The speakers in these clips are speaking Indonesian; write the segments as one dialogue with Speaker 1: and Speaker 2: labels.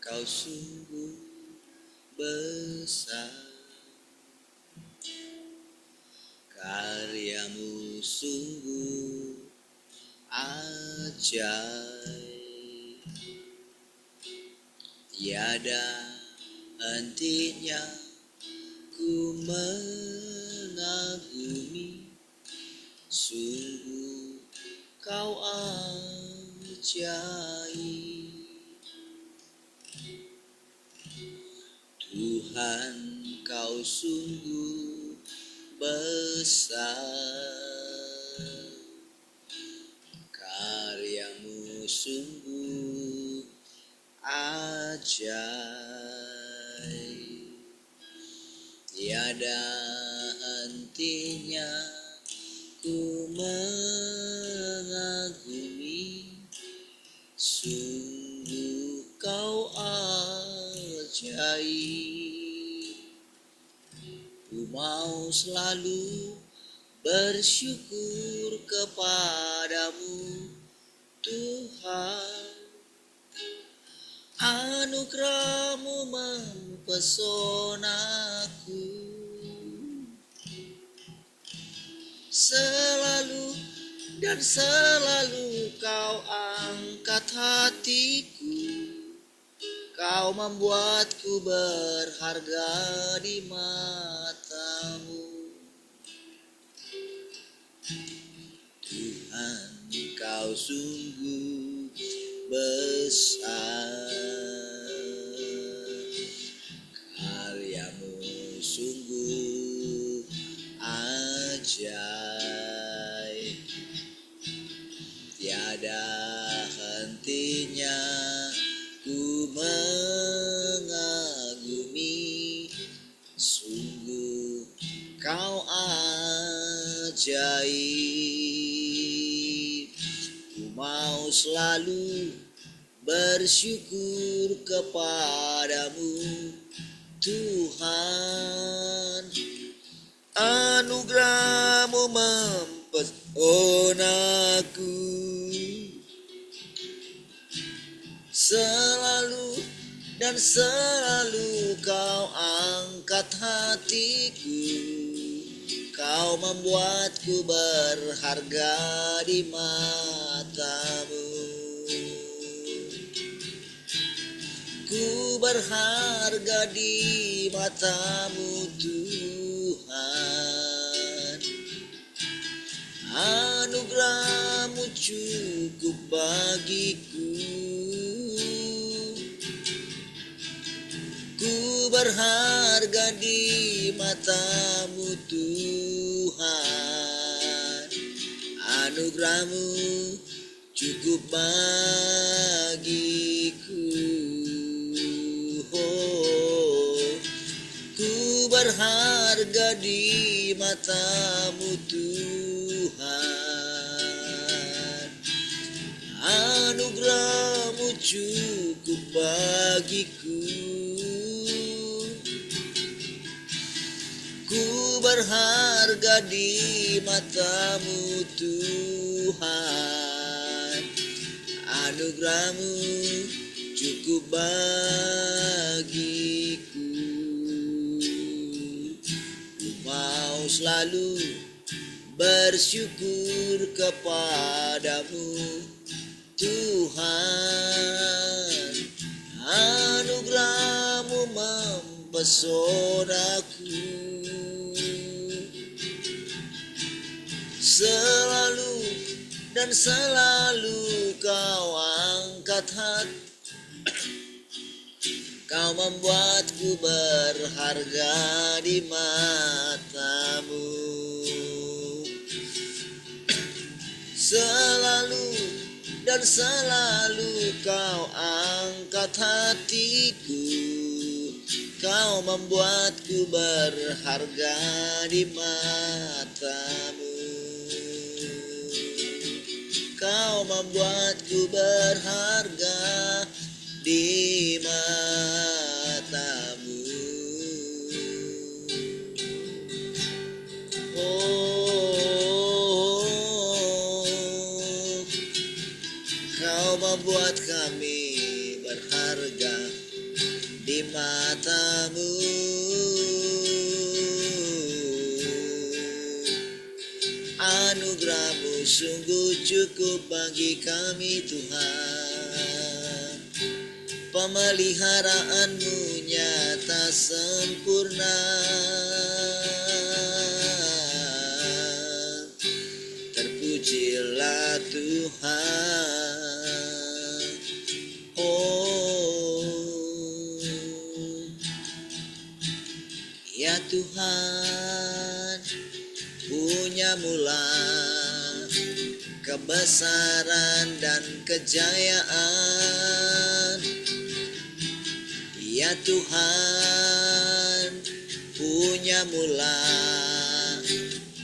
Speaker 1: Kau sungguh besar, karyamu sungguh ajaib. Tiada hentinya ku mengagumi, sungguh kau ajaib. Tuhan, kau sungguh besar, karyamu sungguh ajaib. Tiada hentinya ku mengagumi, sungguh kau ajaib. Ku mau selalu bersyukur kepadamu, Tuhan. Anugerahmu mempesonaku, selalu dan selalu kau angkat hatiku. Kau membuatku berharga di matamu. Tuhan, kau sungguh besar, karyamu sungguh ajaib. Tiada hentinya ku mengagumi, sungguh kau ajaib. Ku mau selalu bersyukur kepadamu, Tuhan. Anugerahmu mempesonaku, selalu dan selalu kau angkat hatiku. Kau membuatku berharga di matamu. Ku berharga di matamu, Tuhan. Anugerahmu cukup bagiku. Ku berharga di matamu, Tuhan. Anugerahmu cukup bagiku. Oh, ku berharga di matamu, Tuhan. Anugerahmu cukup bagiku. Ku berharga di matamu, Tuhan. Anugerahmu cukup bagiku. Ku mau selalu bersyukur kepadamu, Tuhan. Anugerahmu mempesonaku, selalu dan selalu kau angkat hati. Kau membuatku berharga di matamu. Selalu dan selalu kau angkat hatiku. Kau membuatku berharga di matamu. Kau membuatku berharga di matamu. Oh, kau membuat kami berharga matamu. Anugerah-Mu sungguh cukup bagi kami Tuhan. Pemeliharaanmu nyata sempurna. Terpujilah Tuhan. Oh, ya Tuhan, punya mula kebesaran dan kejayaan. Ya Tuhan, punya mula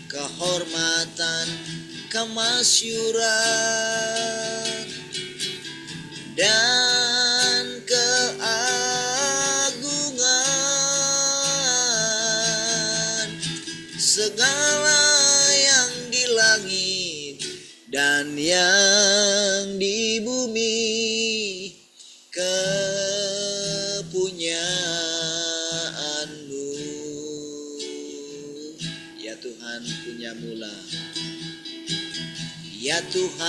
Speaker 1: kehormatan, kemasyuran dan keagungan. Segala yang di langit dan yang di bumi kepunyaanmu. Ya Tuhan, punya mula. Ya Tuhan,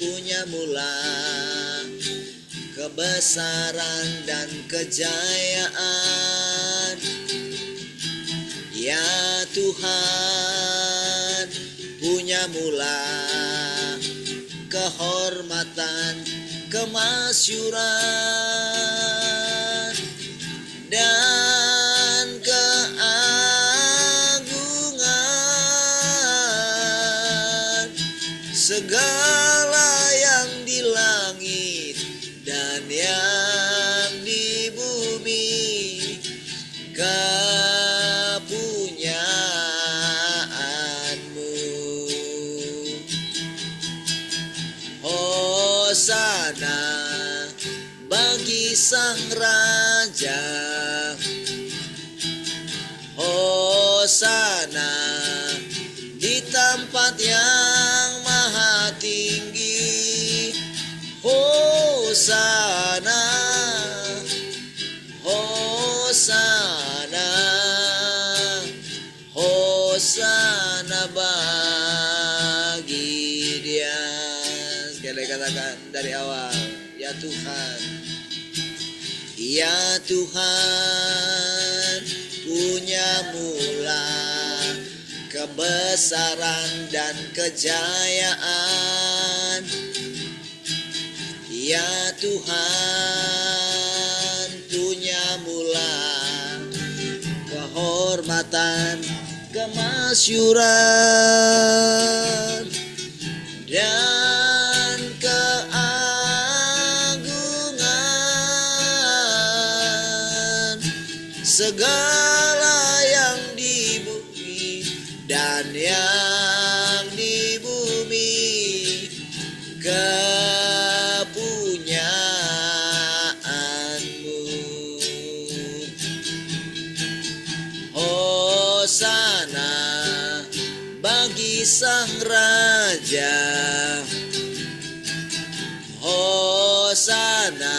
Speaker 1: punya mula kebesaran dan kejayaan. Ya Tuhan, punya mula kehormatan, kemasyuran dan keagungan. Segala yang di langit dan yang di bumi kepunyaanmu. Hosana bagi Sang Raja. Hosana di tempat yang maha tinggi. Hosana, Hosana, Hosana bagi Dia. Sekali katakan dari awal, ya Tuhan. Ya Tuhan, punya mula kebesaran dan kejayaan. Ya Tuhan, punya mula kehormatan, kemasyuran dan keagungan. Segala yang di bumi dan yang di bumi kepunyaanmu. Hosana bagi Sang Raja. Hosana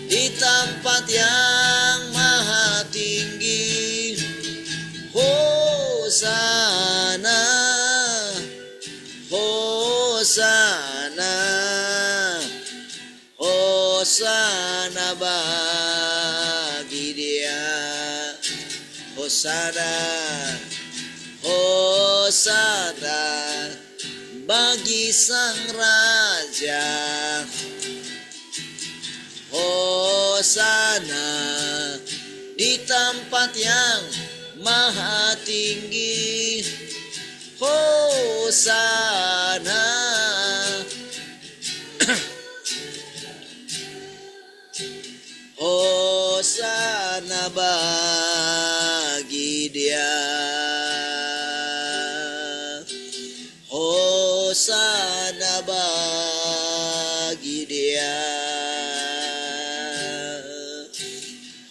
Speaker 1: di tempat yang maha tinggi. Hosana, Hosana, Hosana bagi Dia. Hosana, Hosana bagi Sang Raja. Hosana di tempat yang maha tinggi. Hosana, Hosana bagi Dia. Hosana bagi Dia.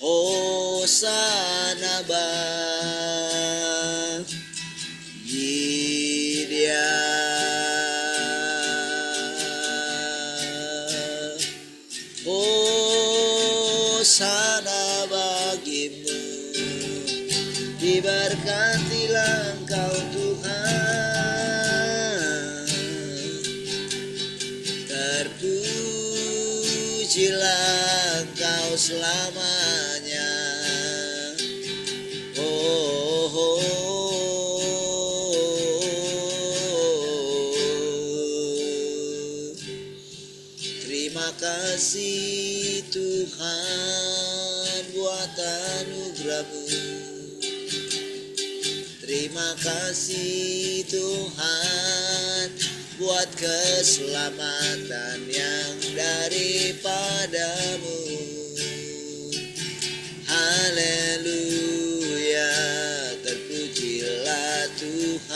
Speaker 1: Hosana bagi Dia. Oh terpujilah Engkau selamanya. Oh, oh, terima kasih Tuhan buat anugerah-Mu. Terima kasih Tuhan buat keselamatan yang daripada-Mu. Haleluya, terpujilah Tuhan.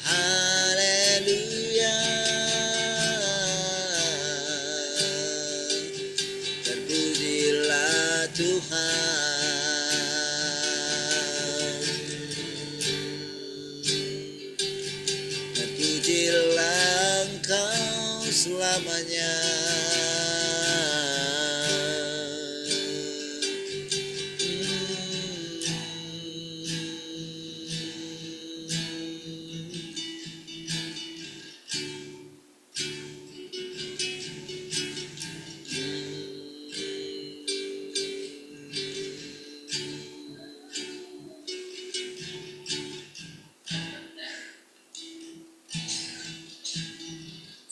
Speaker 1: Haleluya, terpujilah Tuhan. Terpujilah Engkau selamanya.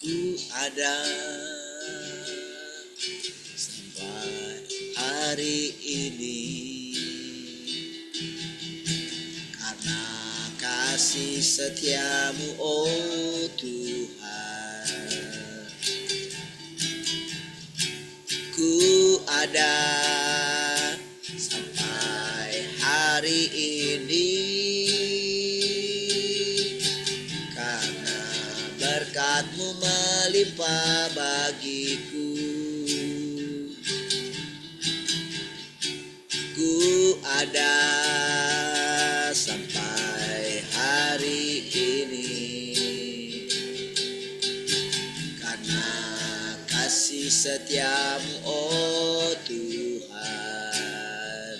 Speaker 1: Ku ada sampai hari ini karena kasih setia-Mu, oh Tuhan. Ku ada sampai hari ini karena berkat-Mu melimpah bagiku. Ku ada sampai hari ini karena kasih setia-Mu, oh Tuhan.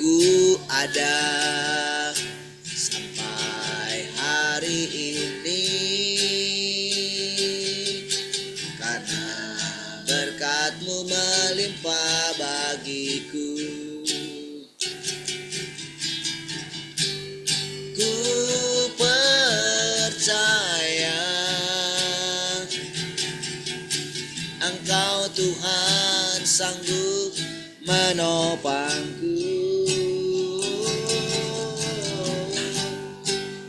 Speaker 1: Ku ada sampai hari ini karena berkat-Mu melimpah bagiku. Ku percaya Engkau Tuhan sanggup menopangku.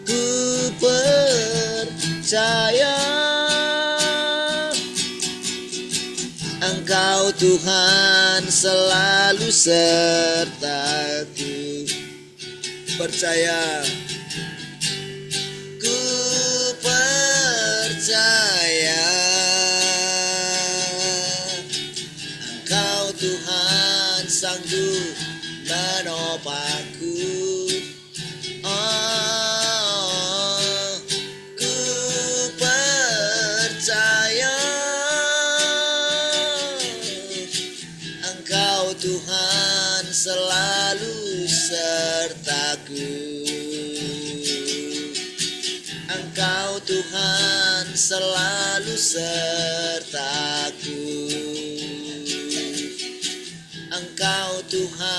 Speaker 1: Ku percaya Engkau Tuhan selalu sertaku. Percaya, ku percaya Engkau Tuhan sanggup menopangku. Oh, ku percaya Engkau Tuhan selalu sertaku. Engkau Tuhan selalu sertaku. Engkau Tuhan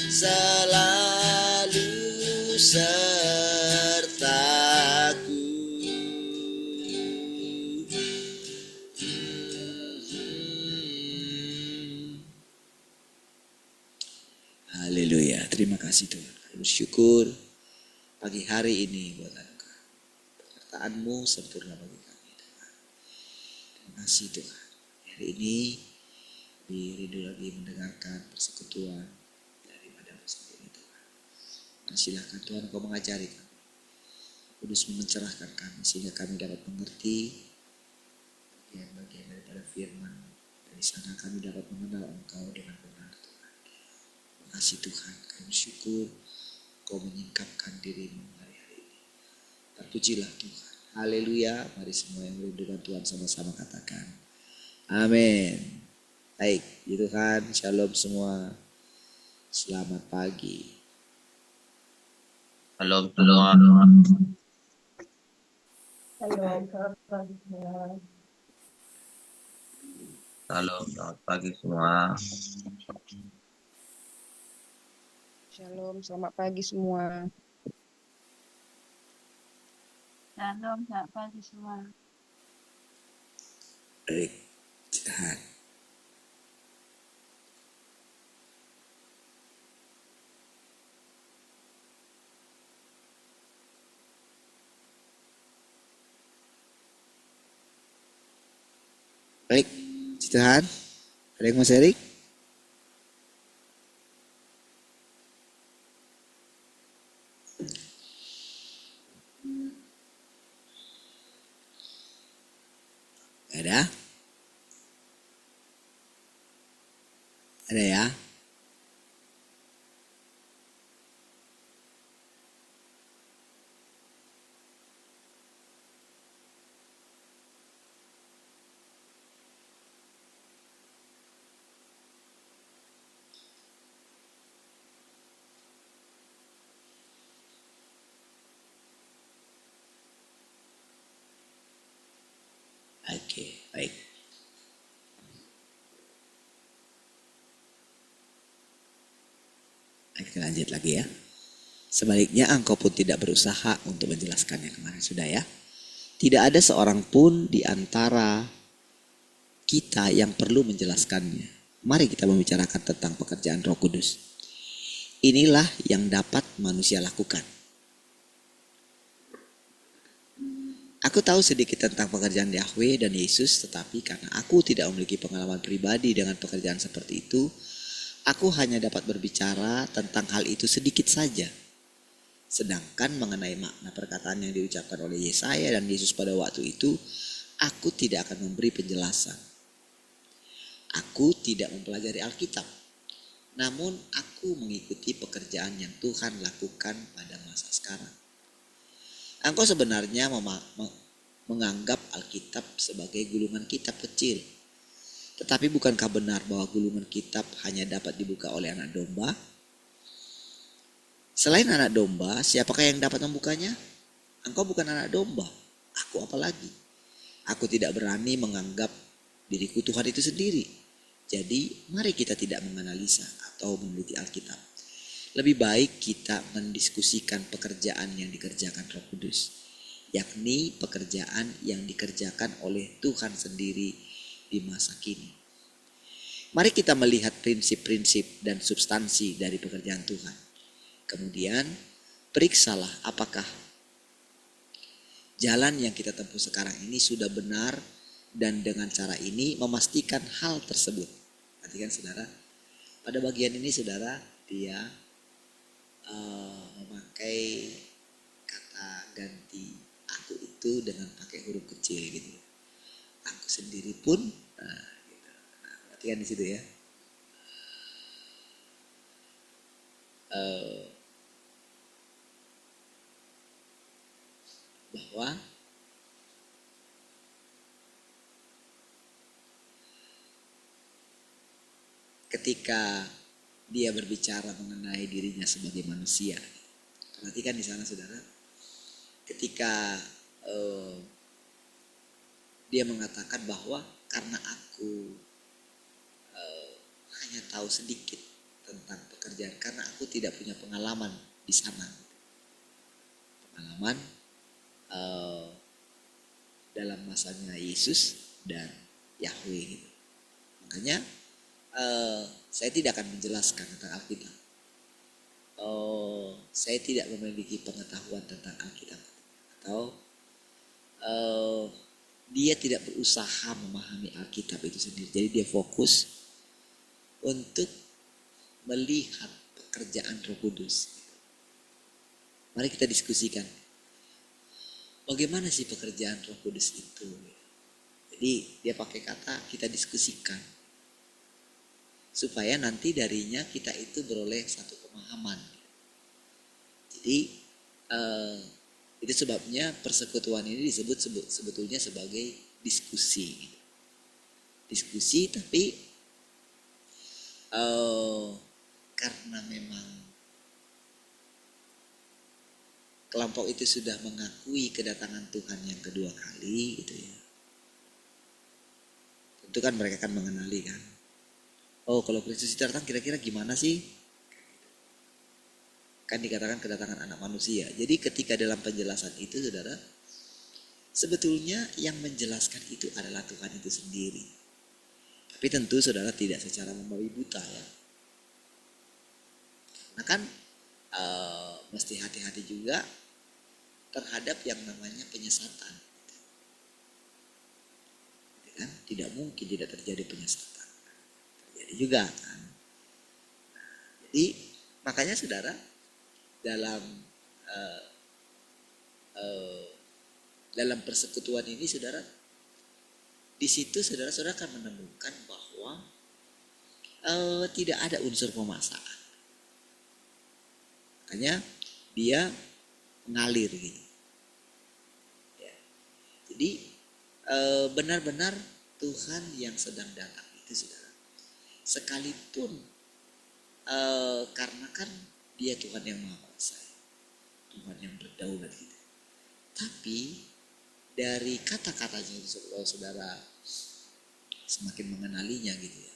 Speaker 1: selalu sertaku. Haleluya, terima kasih Tuhan. Kami bersyukur pagi hari ini buat Engkau. Penyertaan-Mu sempurna bagi kami Tuhan. Terima kasih Tuhan. Hari ini kami rindu lagi mendengarkan persekutuan daripada-Mu sendiri Tuhan. Dan silakan Tuhan Engkau mengajari kami. Kudus mencerahkan kami sehingga kami dapat mengerti bagian-bagian daripada firman. Dari sana kami dapat mengenal Engkau dengan benar Tuhan. Terima kasih Tuhan. Kami bersyukur Kau menyingkapkan diri-Mu hari-hari ini. Terpujilah Tuhan. Haleluya. Mari semua yang merindukan Tuhan sama-sama katakan. Amin. Baik, ya Tuhan. Shalom semua. Selamat pagi.
Speaker 2: Halo semua. Halo, selamat pagi semua.
Speaker 3: Shalom, selamat pagi semua.
Speaker 4: Shalom, selamat pagi semua.
Speaker 1: Baik, tahan. Baik, tahan. Ada yang mau sharing? Ada? Ada ya? Oke, baik. Kita lanjut lagi ya. Sebaliknya engkau pun tidak berusaha untuk menjelaskannya kemarin sudah ya. Tidak ada seorang pun di antara kita yang perlu menjelaskannya. Mari kita membicarakan tentang pekerjaan Roh Kudus. Inilah yang dapat manusia lakukan. Aku tahu sedikit tentang pekerjaan Yahweh dan Yesus, tetapi karena aku tidak memiliki pengalaman pribadi dengan pekerjaan seperti itu, aku hanya dapat berbicara tentang hal itu sedikit saja. Sedangkan mengenai makna perkataan yang diucapkan oleh Yesaya dan Yesus pada waktu itu, aku tidak akan memberi penjelasan. Aku tidak mempelajari Alkitab, namun aku mengikuti pekerjaan yang Tuhan lakukan pada masa sekarang. Engkau sebenarnya menganggap Alkitab sebagai gulungan kitab kecil. Tetapi bukankah benar bahwa gulungan kitab hanya dapat dibuka oleh anak domba? Selain anak domba, siapakah yang dapat membukanya? Engkau bukan anak domba, aku apalagi. Aku tidak berani menganggap diriku Tuhan itu sendiri. Jadi mari kita tidak menganalisa atau meneliti Alkitab. Lebih baik kita mendiskusikan pekerjaan yang dikerjakan Roh Kudus, yakni pekerjaan yang dikerjakan oleh Tuhan sendiri di masa kini. Mari kita melihat prinsip-prinsip dan substansi dari pekerjaan Tuhan. Kemudian periksalah apakah jalan yang kita tempuh sekarang ini sudah benar dan dengan cara ini memastikan hal tersebut. Perhatikan saudara, pada bagian ini saudara dia memakai kata ganti aku itu dengan pakai huruf kecil gitu. Aku sendiri pun, gitu. Perhatikan di situ ya. Bahwa ketika dia berbicara mengenai dirinya sebagai manusia, perhatikan di sana saudara, ketika dia mengatakan bahwa karena aku hanya tahu sedikit tentang pekerjaan, karena aku tidak punya pengalaman di sana, pengalaman dalam masanya Yesus dan Yahweh gitu. Makanya saya tidak akan menjelaskan tentang Alkitab. Saya tidak memiliki pengetahuan tentang Alkitab, atau dia tidak berusaha memahami Alkitab itu sendiri. Jadi dia fokus untuk melihat pekerjaan Roh Kudus. Mari kita diskusikan, bagaimana sih pekerjaan Roh Kudus itu? Jadi dia pakai kata kita diskusikan, supaya nanti darinya kita itu beroleh satu pemahaman. Jadi itu sebabnya persekutuan ini disebut sebetulnya sebagai diskusi. Diskusi, tapi karena memang kelompok itu sudah mengakui kedatangan Tuhan yang kedua kali gitu ya. Tentu kan mereka kan mengenali kan. Oh, kalau Kristus itu datang kira-kira gimana sih? Kan dikatakan kedatangan anak manusia. Jadi ketika dalam penjelasan itu saudara, sebetulnya yang menjelaskan itu adalah Tuhan itu sendiri. Tapi tentu saudara tidak secara membabi buta ya. Nah kan mesti hati-hati juga terhadap yang namanya penyesatan. Kan? Tidak mungkin tidak terjadi penyesatan. Terjadi juga kan. Jadi makanya saudara dalam persekutuan ini saudara, di situ saudara-saudara akan menemukan bahwa tidak ada unsur pemaksaan. Makanya dia mengalir gitu. Ya. Jadi benar-benar Tuhan yang sedang datang itu saudara. Sekalipun karena kan dia Tuhan yang Maha Kuasa, Tuhan yang berdaulat gitu. Tapi dari kata-katanya itu saudara semakin mengenalinya gitu ya.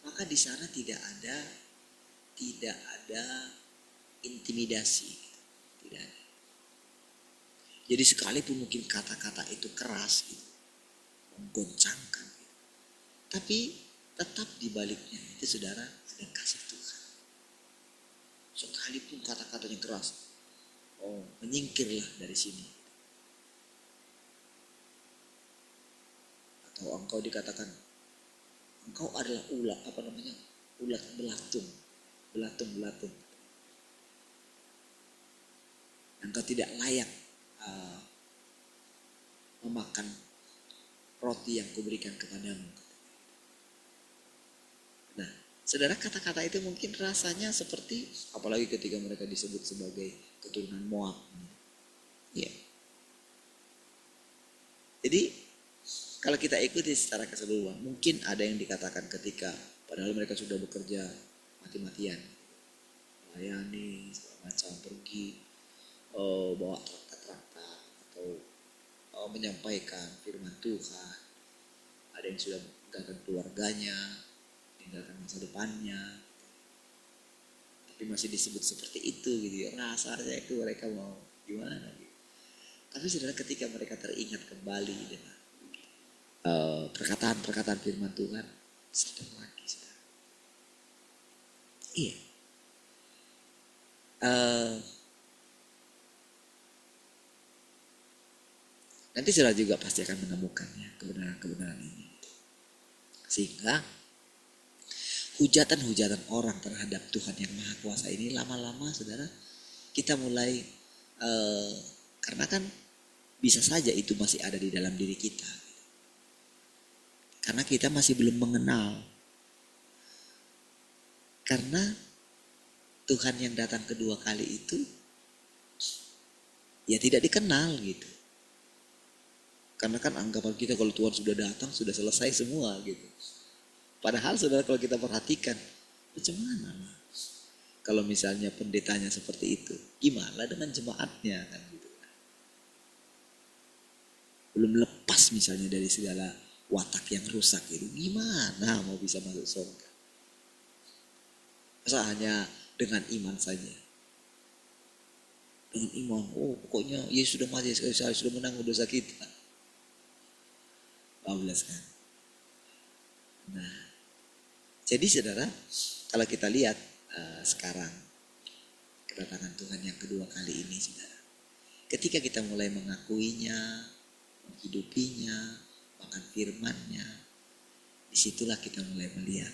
Speaker 1: Maka di sana tidak ada intimidasi, tidak ada. Jadi sekalipun mungkin kata-kata itu keras gitu, menggoncangkan gitu. Tapi tetap di baliknya itu saudara ada kasih Tuhan. Sekalipun kata-katanya keras, menyingkirlah dari sini. Atau engkau dikatakan, engkau adalah ulat belatung. Engkau tidak layak memakan roti yang kuberikan kepadamu. Nah, saudara, kata-kata itu mungkin rasanya seperti, apalagi ketika mereka disebut sebagai keturunan Moab. Ya. Jadi kalau kita ikuti secara keseluruhan, mungkin ada yang dikatakan ketika padahal mereka sudah bekerja mati-matian, melayani segala macam, pergi bawa traktat-traktat atau menyampaikan firman Tuhan. Ada yang sudah meninggalkan keluarganya, meninggalkan masa depannya, tapi masih disebut seperti itu gitu ya. Rasanya itu mereka mau gimana gitu. Tapi saudara, ketika mereka teringat kembali dengan perkataan-perkataan firman Tuhan, sadar lagi saudara. Iya. Nanti saudara juga pasti akan menemukannya, kebenaran-kebenaran ini. Sehingga hujatan-hujatan orang terhadap Tuhan yang Maha Kuasa ini lama-lama saudara kita mulai karena kan bisa saja itu masih ada di dalam diri kita. Karena kita masih belum mengenal. Karena Tuhan yang datang kedua kali itu ya tidak dikenal gitu. Karena kan anggapan kita kalau Tuhan sudah datang sudah selesai semua gitu. Padahal saudara kalau kita perhatikan, macam mana kalau misalnya pendetanya seperti itu, gimana dengan jemaatnya kan gitu. Belum lepas misalnya dari segala watak yang rusak itu, gimana mau bisa masuk surga? Masa hanya dengan iman saja? Dengan iman, pokoknya Yesus sudah mati sekali, sudah menanggung dosa kita. 12 kan. Nah, jadi saudara, kalau kita lihat sekarang kedatangan Tuhan yang kedua kali ini saudara. Ketika kita mulai mengakuinya, menghidupinya, makan firman-Nya, disitulah kita mulai melihat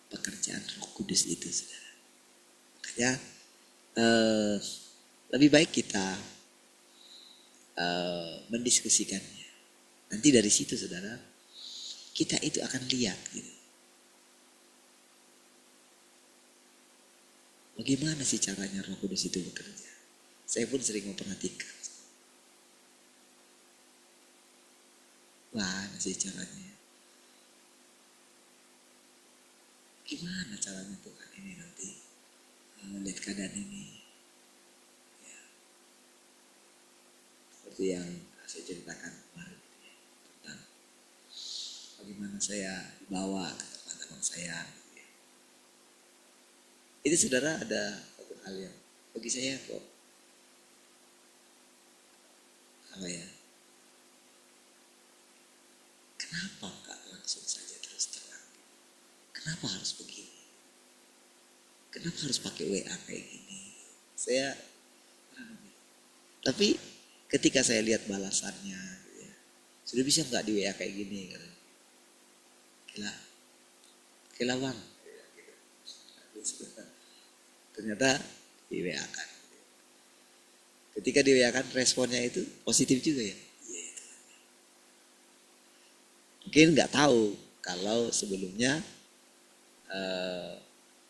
Speaker 1: pekerjaan Roh Kudus itu saudara. Makanya lebih baik kita mendiskusikannya. Nanti dari situ saudara, kita itu akan lihat gitu. Bagaimana sih caranya Roh Kudus itu bekerja? Saya pun sering memperhatikan. Mana sih caranya? Gimana caranya Tuhan ini nanti melihat keadaan ini. Ya, seperti yang saya ceritakan kemarin tentang bagaimana saya dibawa ke tempat abang saya. Itu saudara ada satu hal yang bagi saya kok apa ya? Kenapa gak langsung saja terus terang? Kenapa harus begini? Kenapa harus pakai WA kayak gini? Tapi ketika saya lihat balasannya, gitu ya, sudah bisa nggak di WA kayak gini? Gila bang. Ternyata di WA kan. Ketika di WA kan responnya itu positif juga ya. Mungkin nggak tahu kalau sebelumnya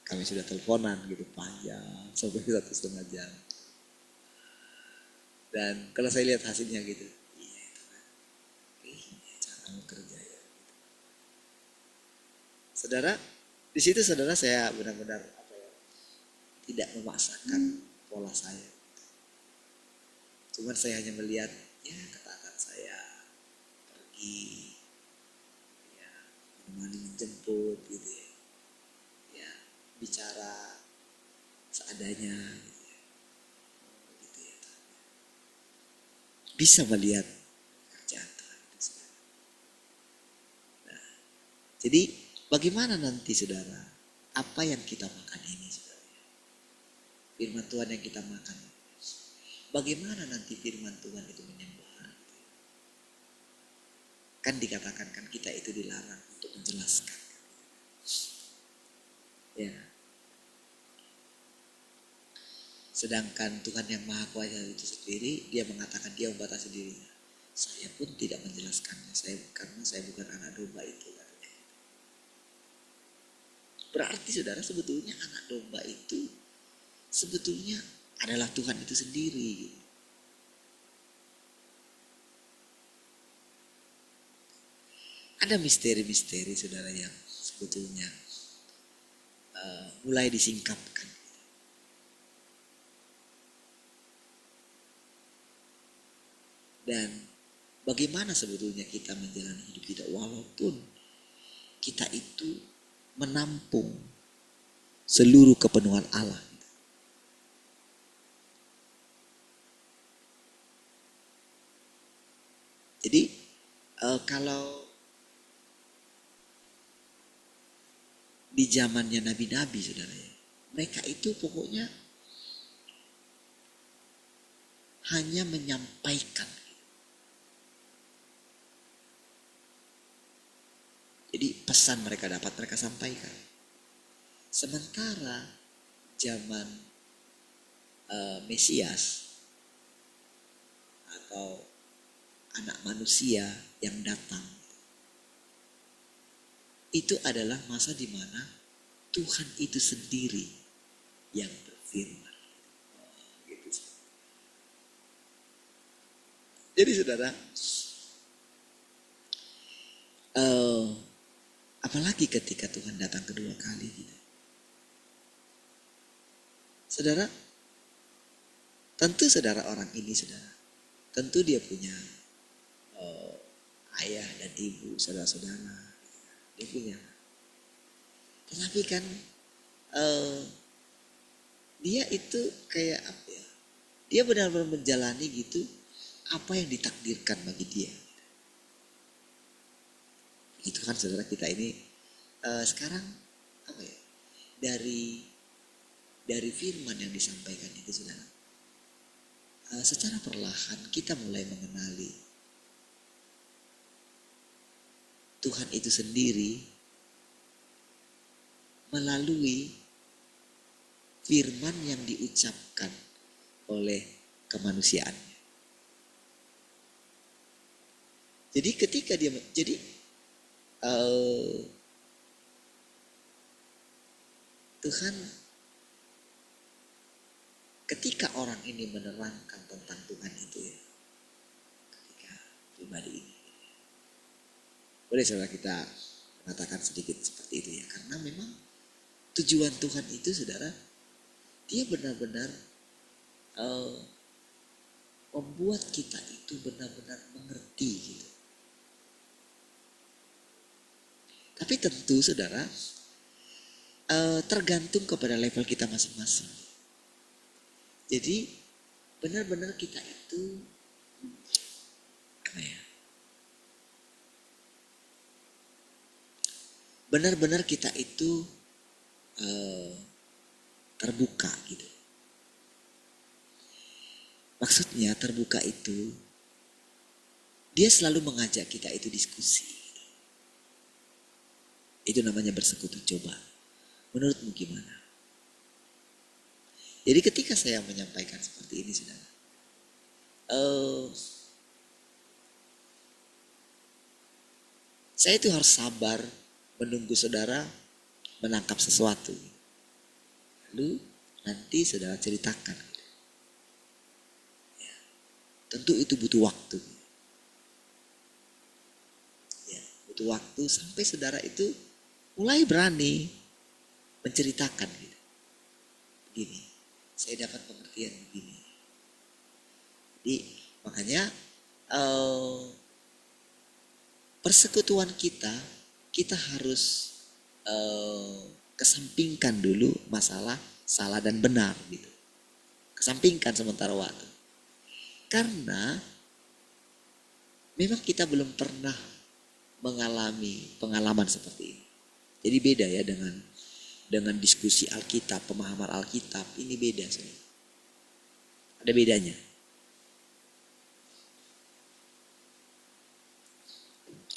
Speaker 1: kami sudah teleponan gitu panjang sampai 1,5 jam. Dan kalau saya lihat hasilnya gitu, iya itu kan, cara kamu kerja ya. Gitu. Saudara, di situ saudara saya benar-benar tidak memaksakan pola saya. Cuman saya hanya melihat ya ketaatan saya pergi, ya menemani menjemput gitu ya, ya bicara seadanya gitu ya. Gitu ya. Bisa melihat kerjaan Tuhan itu saudara. Nah, jadi bagaimana nanti saudara apa yang kita makan ini saudara, firman Tuhan yang kita makan, bagaimana nanti firman Tuhan itu menyembah? Kan dikatakan kan kita itu dilarang untuk menjelaskan. Ya. Sedangkan Tuhan yang Maha Kuasa itu sendiri, dia mengatakan dia membatasi dirinya. Saya pun tidak menjelaskannya, karena saya bukan anak domba itu. Berarti saudara sebetulnya anak domba itu sebetulnya adalah Tuhan itu sendiri. Ada misteri-misteri saudara yang sebetulnya mulai disingkapkan. Dan bagaimana sebetulnya kita menjalani hidup kita walaupun kita itu menampung seluruh kepenuhan Allah. Jadi kalau di zamannya nabi-nabi saudara ya, mereka itu pokoknya hanya menyampaikan. Jadi pesan mereka dapat mereka sampaikan. Sementara zaman Mesias atau anak manusia yang datang, itu adalah masa di mana Tuhan itu sendiri yang berfirman. Gitu. Jadi saudara, apalagi ketika Tuhan datang kedua kali gitu. Saudara, tentu saudara orang ini saudara, tentu dia punya ayah dan ibu, saudara-saudara, dia punya. Tetapi kan dia itu kayak apa ya? Dia benar-benar menjalani gitu apa yang ditakdirkan bagi dia. Itu kan saudara kita ini sekarang apa ya? Dari firman yang disampaikan itu saudara, secara perlahan kita mulai mengenali Tuhan itu sendiri melalui firman yang diucapkan oleh kemanusiaannya. Jadi ketika dia Tuhan ketika orang ini menerangkan tentang Tuhan itu ya, ketika pribadi ini, boleh saudara kita mengatakan sedikit seperti itu ya, karena memang tujuan Tuhan itu saudara dia benar-benar membuat kita itu benar-benar mengerti gitu. Tapi tentu saudara, tergantung kepada level kita masing-masing. Jadi benar-benar kita itu apa ya? Benar-benar kita itu terbuka gitu. Maksudnya terbuka itu dia selalu mengajak kita itu diskusi. Itu namanya bersekutu. Coba menurutmu gimana? Jadi ketika saya menyampaikan seperti ini saudara, saya itu harus sabar menunggu saudara menangkap sesuatu. Lalu nanti saudara ceritakan. Ya, tentu itu butuh waktu. Ya, butuh waktu sampai saudara itu mulai berani menceritakan gitu. Begini, saya dapat pengertian begini. Jadi makanya persekutuan kita harus kesampingkan dulu masalah salah dan benar gitu. Kesampingkan sementara waktu. Karena memang kita belum pernah mengalami pengalaman seperti ini. Jadi beda ya dengan diskusi Alkitab, pemahaman Alkitab, ini beda saudara. Ada bedanya.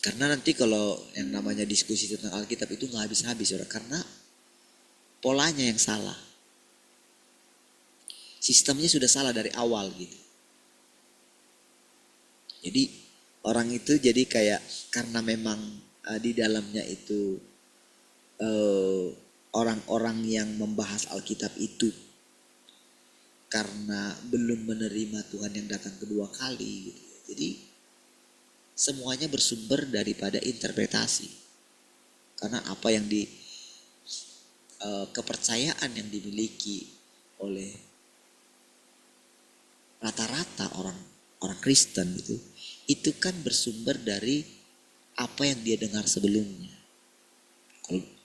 Speaker 1: Karena nanti kalau yang namanya diskusi tentang Alkitab itu nggak habis-habis saudara, karena polanya yang salah. Sistemnya sudah salah dari awal gitu. Jadi orang itu jadi kayak karena memang di dalamnya itu orang-orang yang membahas Alkitab itu karena belum menerima Tuhan yang datang kedua kali gitu. Jadi semuanya bersumber daripada interpretasi. Karena apa yang kepercayaan yang dimiliki oleh rata-rata orang Kristen itu kan bersumber dari apa yang dia dengar sebelumnya.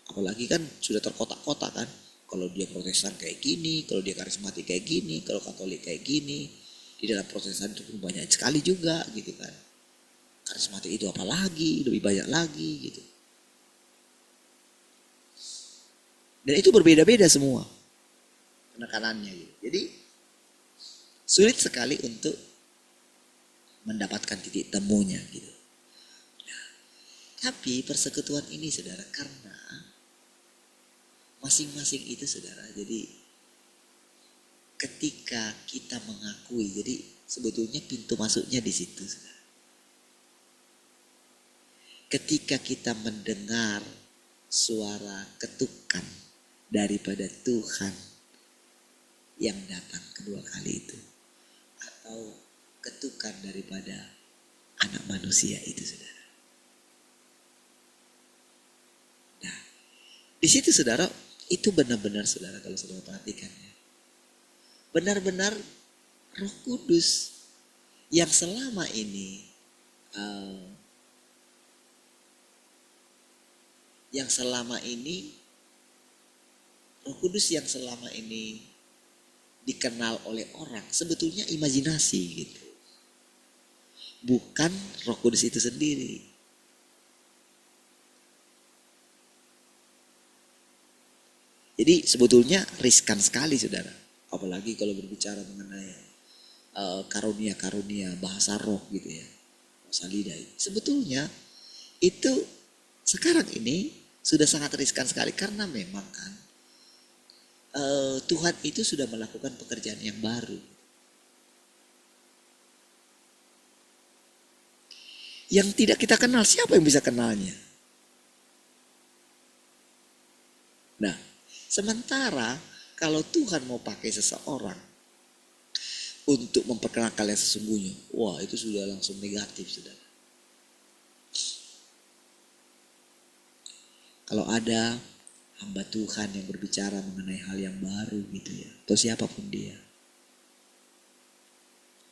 Speaker 1: Apalagi kan sudah terkotak-kotak kan. Kalau dia Protestan kayak gini, kalau dia karismatik kayak gini, kalau Katolik kayak gini. Di dalam Protestan itu pun banyak sekali juga gitu kan. Karismatik itu apa lagi, lebih banyak lagi gitu. Dan itu berbeda-beda semua penekanannya gitu. Jadi sulit sekali untuk mendapatkan titik temunya gitu. Nah, tapi persekutuan ini saudara, karena masing-masing itu saudara, jadi ketika kita mengakui, jadi sebetulnya pintu masuknya di situ saudara. Ketika kita mendengar suara ketukan daripada Tuhan yang datang kedua kali itu, atau ketukan daripada anak manusia itu saudara. Nah, di situ saudara, itu benar-benar saudara kalau saudara perhatikan ya, benar-benar Roh Kudus yang selama ini Roh Kudus yang selama ini dikenal oleh orang sebetulnya imajinasi gitu. Bukan Roh Kudus itu sendiri. Jadi sebetulnya riskan sekali saudara. Apalagi kalau berbicara mengenai karunia-karunia bahasa roh gitu ya. Bahasa lidah. Sebetulnya itu sekarang ini sudah sangat riskan sekali. Karena memang kan Tuhan itu sudah melakukan pekerjaan yang baru. Yang tidak kita kenal, siapa yang bisa kenalnya? Nah, sementara kalau Tuhan mau pakai seseorang untuk memperkenalkan yang sesungguhnya, wah itu sudah langsung negatif saudara. Kalau ada hamba Tuhan yang berbicara mengenai hal yang baru gitu ya, atau siapapun dia,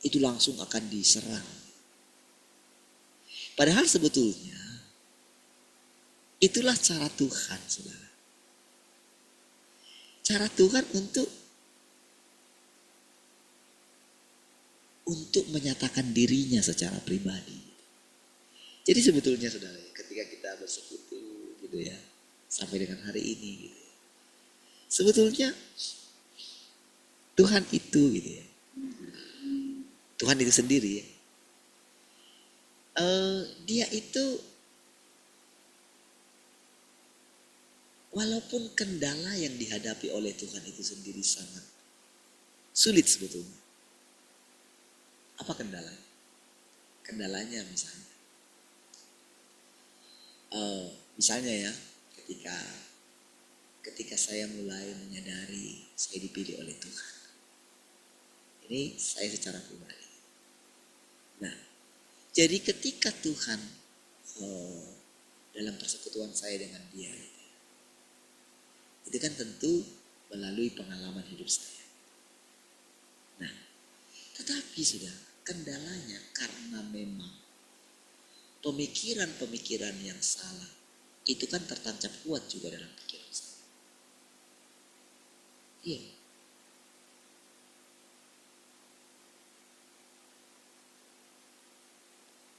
Speaker 1: itu langsung akan diserang. Padahal sebetulnya itulah cara Tuhan, saudara. Cara Tuhan untuk menyatakan dirinya secara pribadi. Jadi sebetulnya saudara, ketika kita bersekutu gitu ya, sampai dengan hari ini gitu ya, sebetulnya Tuhan itu gitu ya, Tuhan itu sendiri ya, dia itu walaupun kendala yang dihadapi oleh Tuhan itu sendiri sangat sulit sebetulnya. Apa kendalanya? Kendalanya misalnya ya, ketika saya mulai menyadari saya dipilih oleh Tuhan. Ini saya secara pribadi. Nah, jadi ketika Tuhan dalam persekutuan saya dengan Dia, itu kan tentu melalui pengalaman hidup saya. Nah, tetapi sudah kendalanya karena memang pemikiran-pemikiran yang salah itu kan tertancap kuat juga dalam pikiran saya. Iya.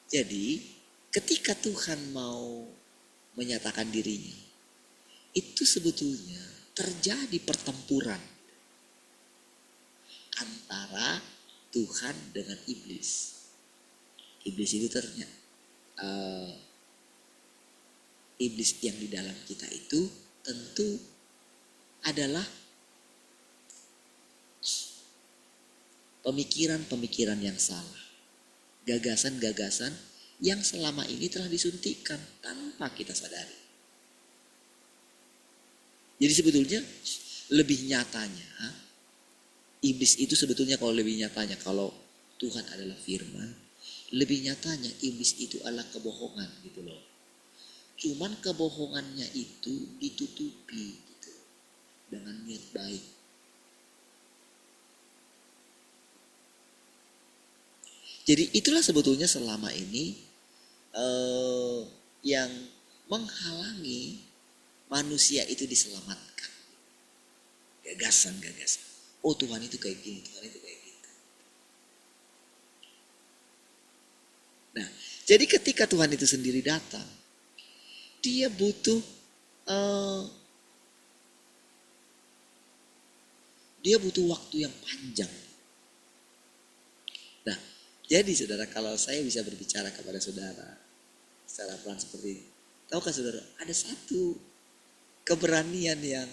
Speaker 1: Jadi ketika Tuhan mau menyatakan dirinya, itu sebetulnya terjadi pertempuran antara Tuhan dengan iblis. Iblis itu iblis yang di dalam kita itu tentu adalah pemikiran-pemikiran yang salah, gagasan-gagasan yang selama ini telah disuntikkan tanpa kita sadari. Jadi sebetulnya lebih nyatanya, iblis itu sebetulnya kalau Tuhan adalah firman, lebih nyatanya iblis itu adalah kebohongan gitu loh. Cuman kebohongannya itu ditutupi gitu, dengan niat baik. Jadi itulah sebetulnya selama ini yang menghalangi manusia itu diselamatkan. Gagasan-gagasan. Oh Tuhan itu kayak gini, Tuhan itu kayak gitu. Nah, jadi ketika Tuhan itu sendiri datang, dia butuh waktu yang panjang. Nah, jadi saudara, kalau saya bisa berbicara kepada saudara secara pelan seperti ini, tahukah saudara, ada satu keberanian yang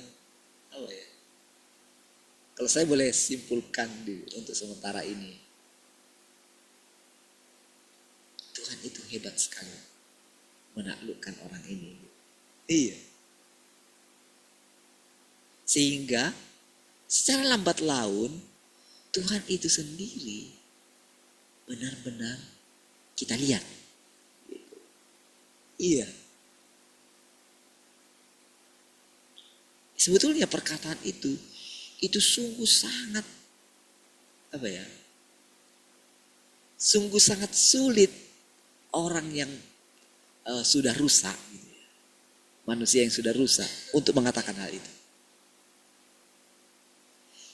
Speaker 1: apa ya? Kalau saya boleh simpulkan untuk sementara ini, Tuhan itu hebat sekali menaklukkan orang ini. Iya. Sehingga secara lambat laun Tuhan itu sendiri benar-benar kita lihat. Iya. Sebetulnya perkataan itu sungguh sangat sungguh sangat sulit orang yang sudah rusak gitu ya. Manusia yang sudah rusak untuk mengatakan hal itu.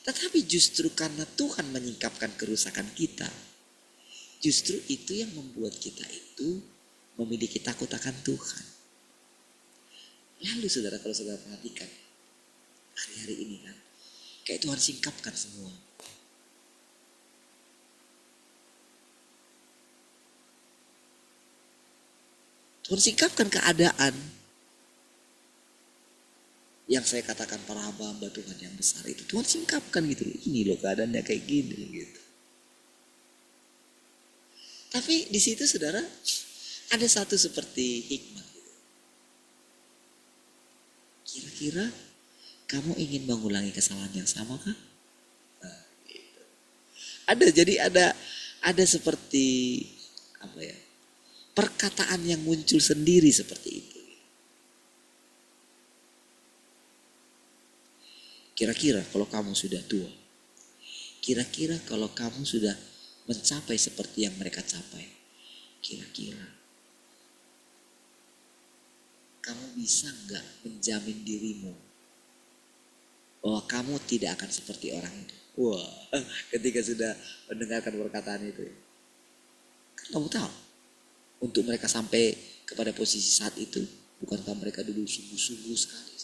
Speaker 1: Tetapi justru karena Tuhan menyingkapkan kerusakan kita, justru itu yang membuat kita itu memiliki takut akan Tuhan. Lalu saudara, kalau saudara perhatikan hari-hari ini kan, kayak Tuhan singkapkan semua. Tuhan singkapkan keadaan yang saya katakan para hamba Tuhan yang besar itu. Tuhan singkapkan gitu. Ini loh keadaannya kayak gini gitu. Tapi di situ saudara ada satu seperti hikmah. Kira-kira kamu ingin mengulangi kesalahan yang sama kah? Nah, gitu. Jadi ada seperti perkataan yang muncul sendiri seperti itu. Kira-kira kalau kamu sudah tua, kira-kira kalau kamu sudah mencapai seperti yang mereka capai, kira-kira kamu bisa nggak menjamin dirimu bahwa kamu tidak akan seperti orang itu? Wah, ketika sudah mendengarkan perkataan itu, kan kamu tahu untuk mereka sampai kepada posisi saat itu, bukankah mereka dulu sungguh-sungguh sekali?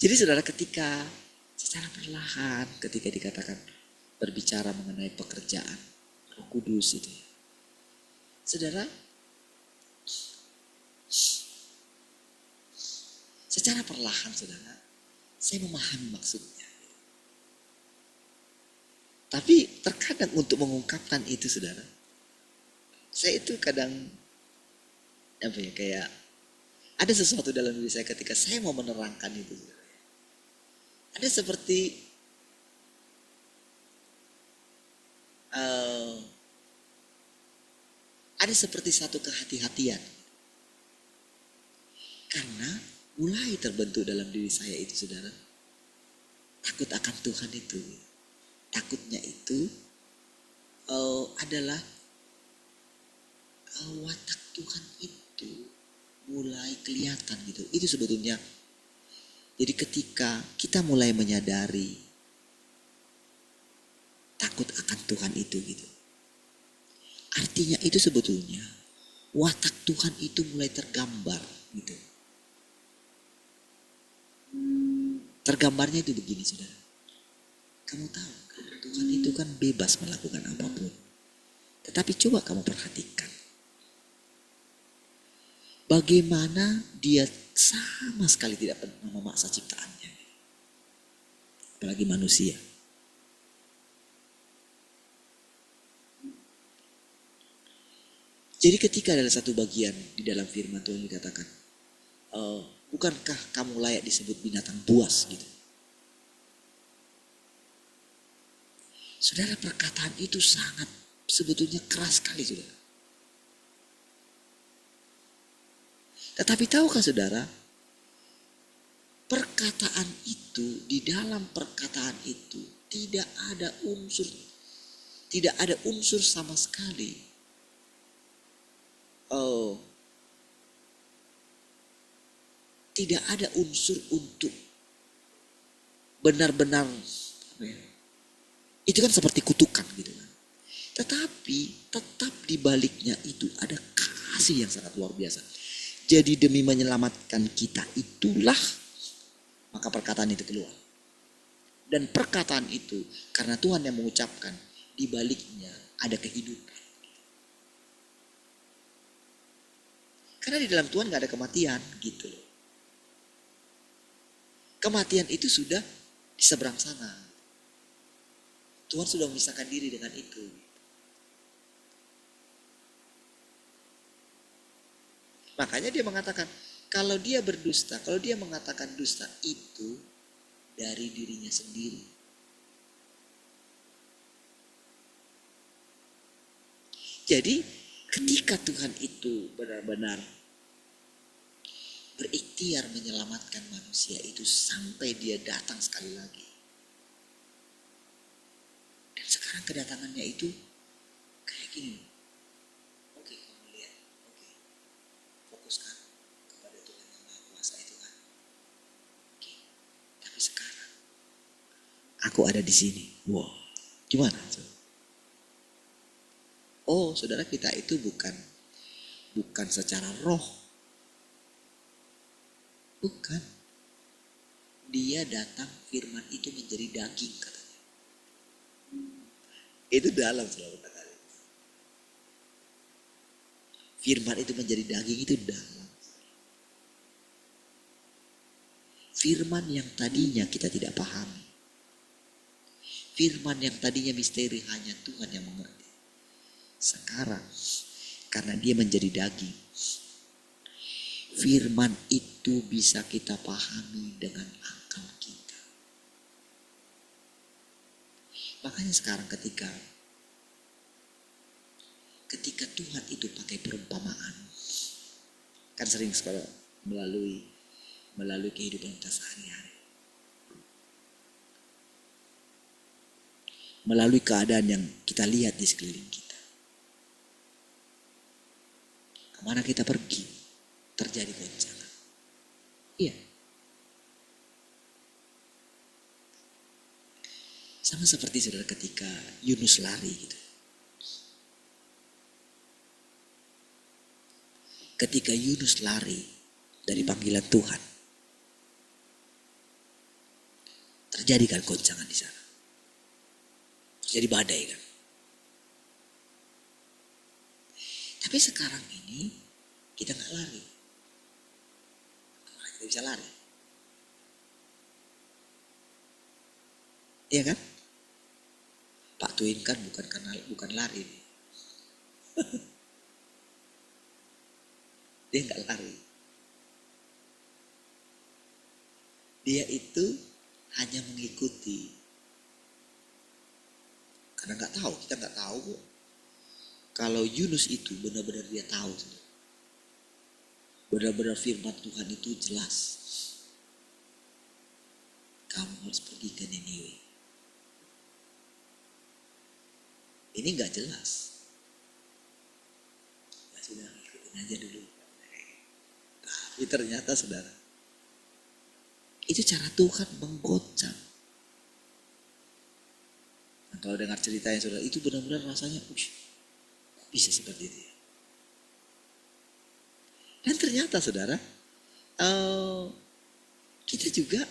Speaker 1: Jadi saudara, ketika secara perlahan ketika dikatakan berbicara mengenai pekerjaan Roh Kudus itu, saudara, secara perlahan saudara, saya memahami maksudnya. Tapi terkadang untuk mengungkapkan itu saudara, saya itu kadang kayak ada sesuatu dalam diri saya ketika saya mau menerangkan itu saudara. Ada seperti satu kehati-hatian. Karena mulai terbentuk dalam diri saya itu saudara, takut akan Tuhan itu. Takutnya itu adalah watak Tuhan itu mulai kelihatan gitu. Itu sebetulnya. Jadi ketika kita mulai menyadari takut akan Tuhan itu gitu, artinya itu sebetulnya watak Tuhan itu mulai tergambar gitu. Tergambarnya itu begini saudara. Kamu tahu kan, Tuhan itu kan bebas melakukan apapun. Tetapi coba kamu perhatikan bagaimana dia sama sekali tidak pernah memaksa ciptaannya. Apalagi manusia. Jadi ketika ada satu bagian di dalam firman Tuhan dikatakan, bukankah kamu layak disebut binatang buas gitu. Saudara, perkataan itu sangat sebetulnya keras sekali saudara. Tetapi tahukah saudara, perkataan itu, di dalam perkataan itu tidak ada unsur sama sekali. Tidak ada unsur untuk benar-benar itu kan seperti kutukan gitu kan. Tetapi tetap di baliknya itu ada kasih yang sangat luar biasa. Jadi demi menyelamatkan kita itulah maka perkataan itu keluar. Dan perkataan itu karena Tuhan yang mengucapkan, di baliknya ada kehidupan. Karena di dalam Tuhan gak ada kematian gitu loh. Kematian itu sudah di seberang sana. Tuhan sudah memisahkan diri dengan itu. Makanya dia mengatakan, kalau dia berdusta, kalau dia mengatakan dusta itu dari dirinya sendiri. Jadi ketika Tuhan itu benar-benar berikhtiar menyelamatkan manusia itu sampai dia datang sekali lagi. Dan sekarang kedatangannya itu kayak gini. Oke, kamu lihat. Oke. Fokuskan kepada Tuhan yang Maha Kuasa itu kan. Oke. Tapi sekarang aku ada di sini. Wow. Gimana? Oh, saudara, kita itu bukan secara roh. Bukan. Dia datang, firman itu menjadi daging katanya. Itu dalam selalu kata. Firman itu menjadi daging itu dalam. Firman yang tadinya kita tidak pahami. Firman yang tadinya misteri hanya Tuhan yang mengerti. Sekarang karena dia menjadi daging, firman itu bisa kita pahami dengan akal kita. Makanya sekarang ketika ketika Tuhan itu pakai perumpamaan, kan sering sekali melalui kehidupan kita sehari-hari, melalui keadaan yang kita lihat di sekeliling kita. Kemana kita pergi, terjadi goncangan. Iya. Sama seperti saudara ketika Yunus lari gitu. Ketika Yunus lari dari panggilan Tuhan, terjadi kan goncangan di sana. Terjadi badai kan. Tapi sekarang ini kita nggak lari. Kemana kita bisa lari? Iya kan? Pak Tuin kan bukan lari. Dia nggak lari. Dia itu hanya mengikuti. Karena kita nggak tahu kalau Yunus itu benar-benar dia tahu. Benar-benar firman Tuhan itu jelas. Kamu harus pergi ke Niniwe. Ini nggak jelas. Ya sudah, ikutin aja dulu. Tapi ternyata saudara, itu cara Tuhan menggoncang. Nah, kalau dengar ceritanya saudara, itu benar-benar rasanya, bisa seperti itu ya. Dan ternyata saudara, kita juga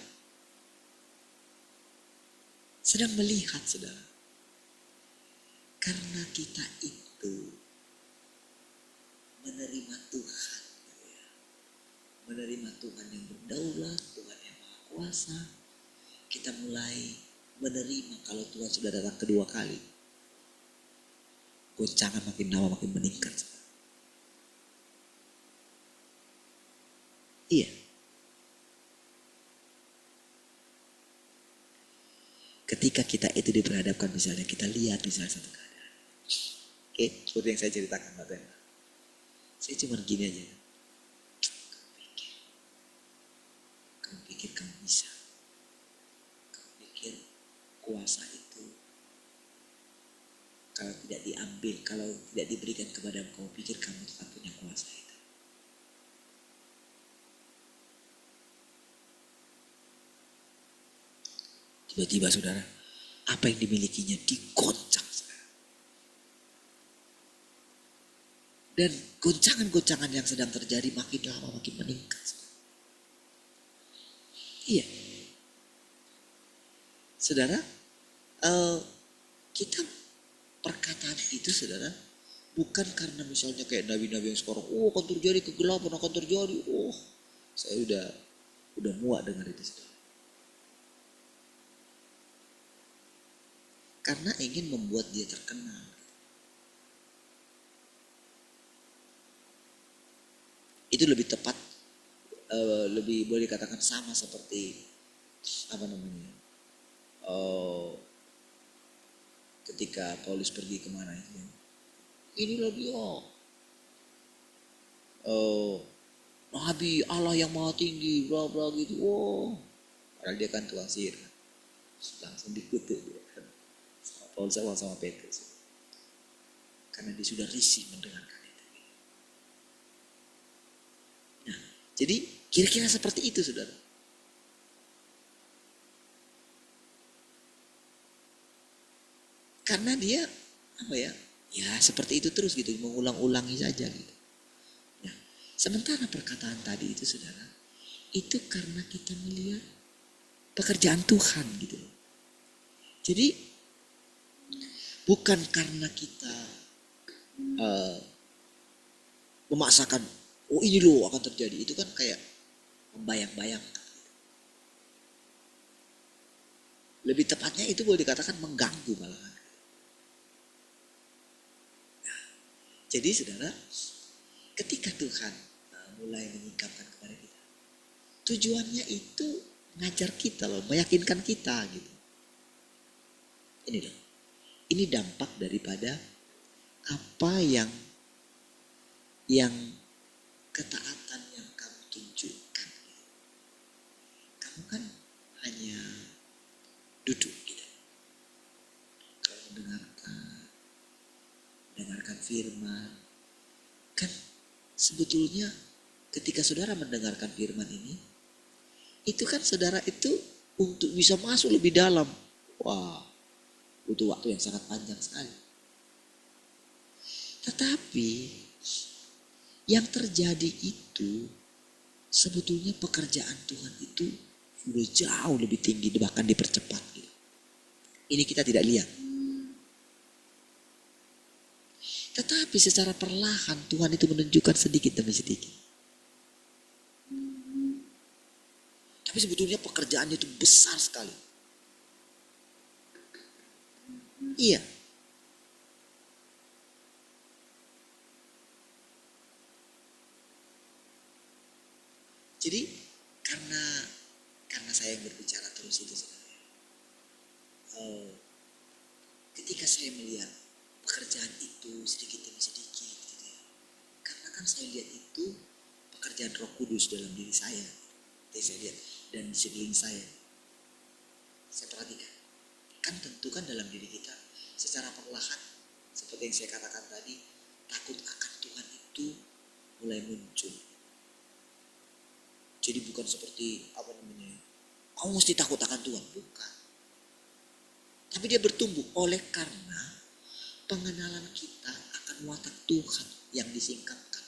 Speaker 1: sedang melihat saudara, karena kita itu menerima Tuhan, menerima Tuhan yang berdaulat, Tuhan yang maha kuasa, kita mulai menerima kalau Tuhan sudah datang kedua kali. Goncangan makin lama makin meningkat. Iya. Ketika kita itu diperhadapkan misalnya, kita lihat misalnya satu keadaan. Oke, seperti yang saya ceritakan Pak Tenda. Saya cuma gini aja. Kamu pikir kamu bisa. Kamu pikir kuasa itu kalau tidak diambil, kalau tidak diberikan kepada kamu pikir kamu tetap punya kuasa itu. Tiba-tiba saudara, apa yang dimilikinya digoncang. Dan goncangan-goncangan yang sedang terjadi makin lama makin meningkat. Iya. Saudara, kita perkataan itu saudara, bukan karena misalnya kayak nabi-nabi yang sekarang, akan terjadi kegelapan, akan terjadi, saya udah muak dengar itu saudara. Karena ingin membuat dia terkenal. Itu lebih tepat, lebih boleh dikatakan sama seperti ketika Paulus pergi kemana itu. Inilah dia, Nabi Allah yang maha tinggi, bla bla gitu. Padahal dia kan tukang sihir, langsung dikutuk dia. Paulus sama Petrus, karena dia sudah risih mendengarkan itu. Nah, jadi kira-kira seperti itu saudara. Karena dia ya seperti itu terus gitu, mengulang-ulangi saja gitu. Nah, sementara perkataan tadi itu saudara, itu karena kita melihat pekerjaan Tuhan gitu. Jadi bukan karena kita memaksakan, ini loh akan terjadi. Itu kan kayak membayang-bayangkan. Lebih tepatnya itu boleh dikatakan mengganggu malahan. Nah, jadi saudara, ketika Tuhan mulai menyingkapkan kepada kita, tujuannya itu ngajar kita loh, meyakinkan kita gitu. Ini loh. Ini dampak daripada apa yang ketaatan yang kamu tunjukkan. Kamu kan hanya duduk gitu. Kalau mendengarkan firman, kan sebetulnya ketika saudara mendengarkan firman ini, itu kan saudara itu untuk bisa masuk lebih dalam. Wah, butuh waktu yang sangat panjang sekali. Tetapi yang terjadi itu sebetulnya pekerjaan Tuhan itu sudah jauh lebih tinggi, bahkan dipercepat gitu. Ini kita tidak lihat. Tetapi secara perlahan Tuhan itu menunjukkan sedikit demi sedikit. Tapi sebetulnya pekerjaannya itu besar sekali. Iya. Jadi karena saya yang berbicara terus itu sebenarnya. Ketika saya melihat pekerjaan itu sedikit demi sedikit gitu ya. Karena kan saya lihat itu pekerjaan Roh Kudus dalam diri saya. Jadi saya lihat dan di sekeliling saya. Saya perhatikan. Kan tentu kan dalam diri kita secara perlahan seperti yang saya katakan tadi, takut akan Tuhan itu mulai muncul. Jadi bukan seperti kamu mesti takut akan Tuhan, bukan. Tapi dia bertumbuh oleh karena pengenalan kita akan watak Tuhan yang disingkapkan.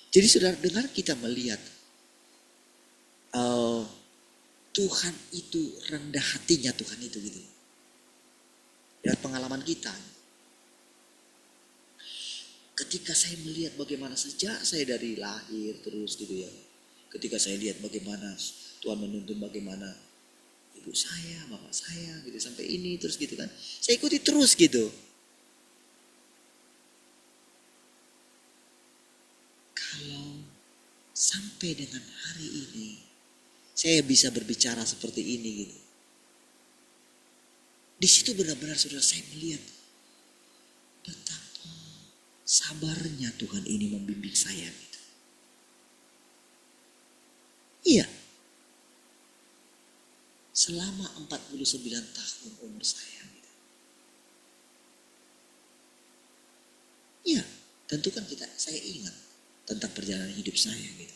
Speaker 1: Jadi saudara dengar kita melihat Tuhan itu rendah hatinya Tuhan itu gitu. Dari pengalaman kita. Ketika saya melihat bagaimana sejak saya dari lahir terus gitu ya. Ketika saya lihat bagaimana Tuhan menuntun bagaimana ibu saya, bapak saya gitu sampai ini terus gitu kan. Saya ikuti terus gitu. Kalau sampai dengan hari ini saya bisa berbicara seperti ini gitu. Di situ benar-benar saudara saya melihat betapa sabarnya Tuhan ini membimbing saya gitu. Iya. Selama 49 tahun umur saya gitu. Iya, tentu kan saya ingat tentang perjalanan hidup saya gitu.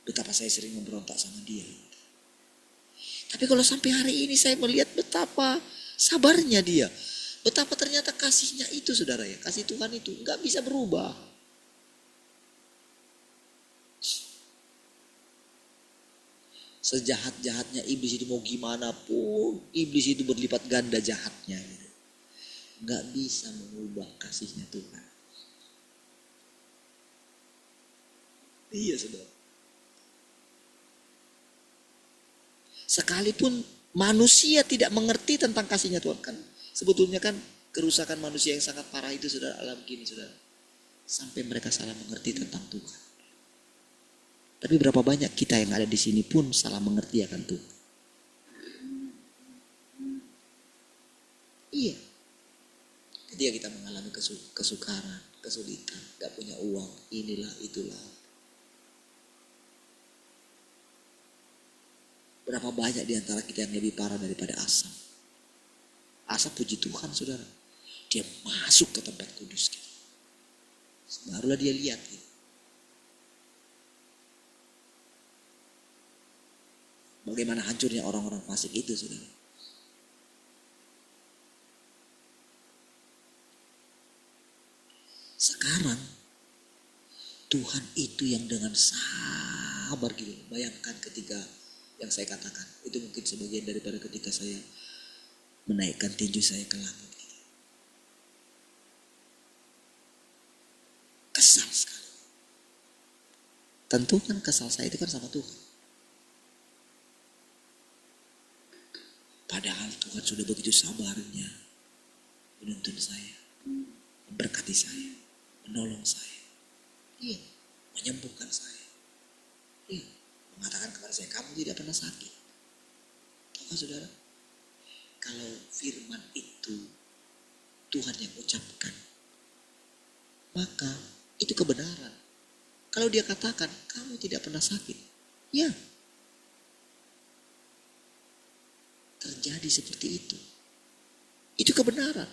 Speaker 1: Betapa saya sering memberontak sama dia gitu. Tapi kalau sampai hari ini saya melihat betapa sabarnya dia. Betapa ternyata kasihnya itu saudara ya. Kasih Tuhan itu gak bisa berubah. Sejahat-jahatnya iblis itu mau gimana pun. Iblis itu berlipat ganda jahatnya. Gitu. Gak bisa mengubah kasihnya Tuhan. Iya saudara. Sekalipun manusia tidak mengerti tentang kasihnya Tuhan kan. Sebetulnya kan kerusakan manusia yang sangat parah itu saudara alam gini saudara. Sampai mereka salah mengerti tentang Tuhan. Tapi berapa banyak kita yang ada di sini pun salah mengerti akan Tuhan. Iya. Ketika kita mengalami kesukaran, kesulitan, gak punya uang, inilah itulah. Berapa banyak di antara kita yang lebih parah daripada Asap. Asap puji Tuhan saudara. Dia masuk ke tempat kudus gitu. Barulah dia lihat gitu. Bagaimana hancurnya orang-orang fasik itu saudara. Sekarang Tuhan itu yang dengan sabar gitu. Bayangkan ketika yang saya katakan. Itu mungkin sebagian daripada ketika saya menaikkan tinju saya ke langit. Gitu. Kesal sekali. Tentu kan kesal saya itu kan sama Tuhan. Padahal Tuhan sudah begitu sabarnya menuntun saya, memberkati saya, menolong saya, iya, menyembuhkan saya, iya, mengatakan kepada saya kamu tidak pernah sakit. Tahu saudara, kalau firman itu Tuhan yang ucapkan, maka itu kebenaran. Kalau dia katakan kamu tidak pernah sakit, ya terjadi seperti itu. Itu kebenaran.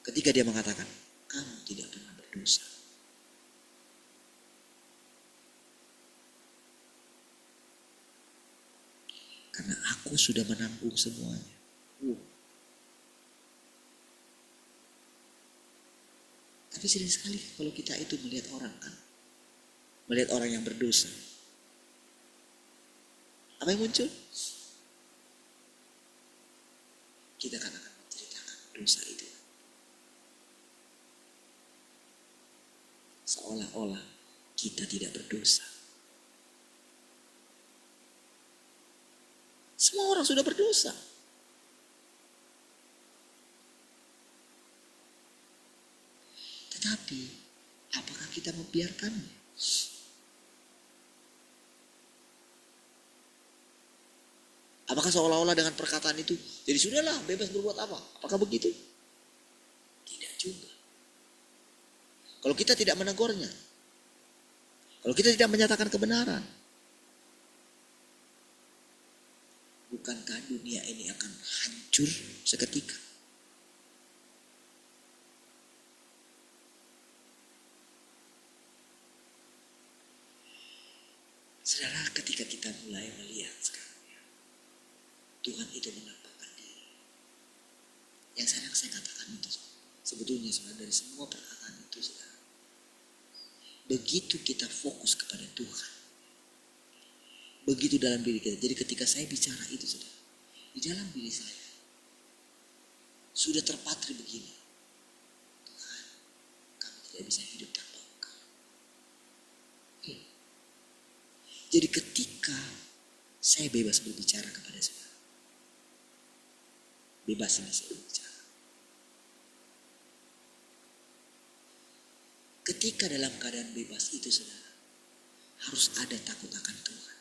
Speaker 1: Ketika dia mengatakan kamu tidak pernah berdosa, karena aku sudah menanggung semuanya. Tapi sering sekali kalau kita itu melihat orang kan, melihat orang yang berdosa, apa yang muncul? Kita akan menceritakan dosa itu, seolah-olah kita tidak berdosa. Semua orang sudah berdosa. Tetapi apakah kita membiarkannya? Apakah seolah-olah dengan perkataan itu jadi sudahlah bebas berbuat apa? Apakah begitu? Tidak juga. Kalau kita tidak menegurnya, kalau kita tidak menyatakan kebenaran, bukankah dunia ini akan hancur seketika? Saudara, ketika kita mulai melihat sekarang, Tuhan itu menampakkan diri. Yang saya katakan itu, sebetulnya saudara, dari semua perkataan itu, saudara, begitu kita fokus kepada Tuhan, begitu dalam diri kita. Jadi ketika saya bicara itu, saudara, di dalam diri saya sudah terpatri begini, Tuhan, kami tidak bisa hidup tanpa Engkau. Jadi ketika saya bebas berbicara kepada saudara, bebas ini saya berbicara. Ketika dalam keadaan bebas itu, saudara, harus ada takut akan Tuhan.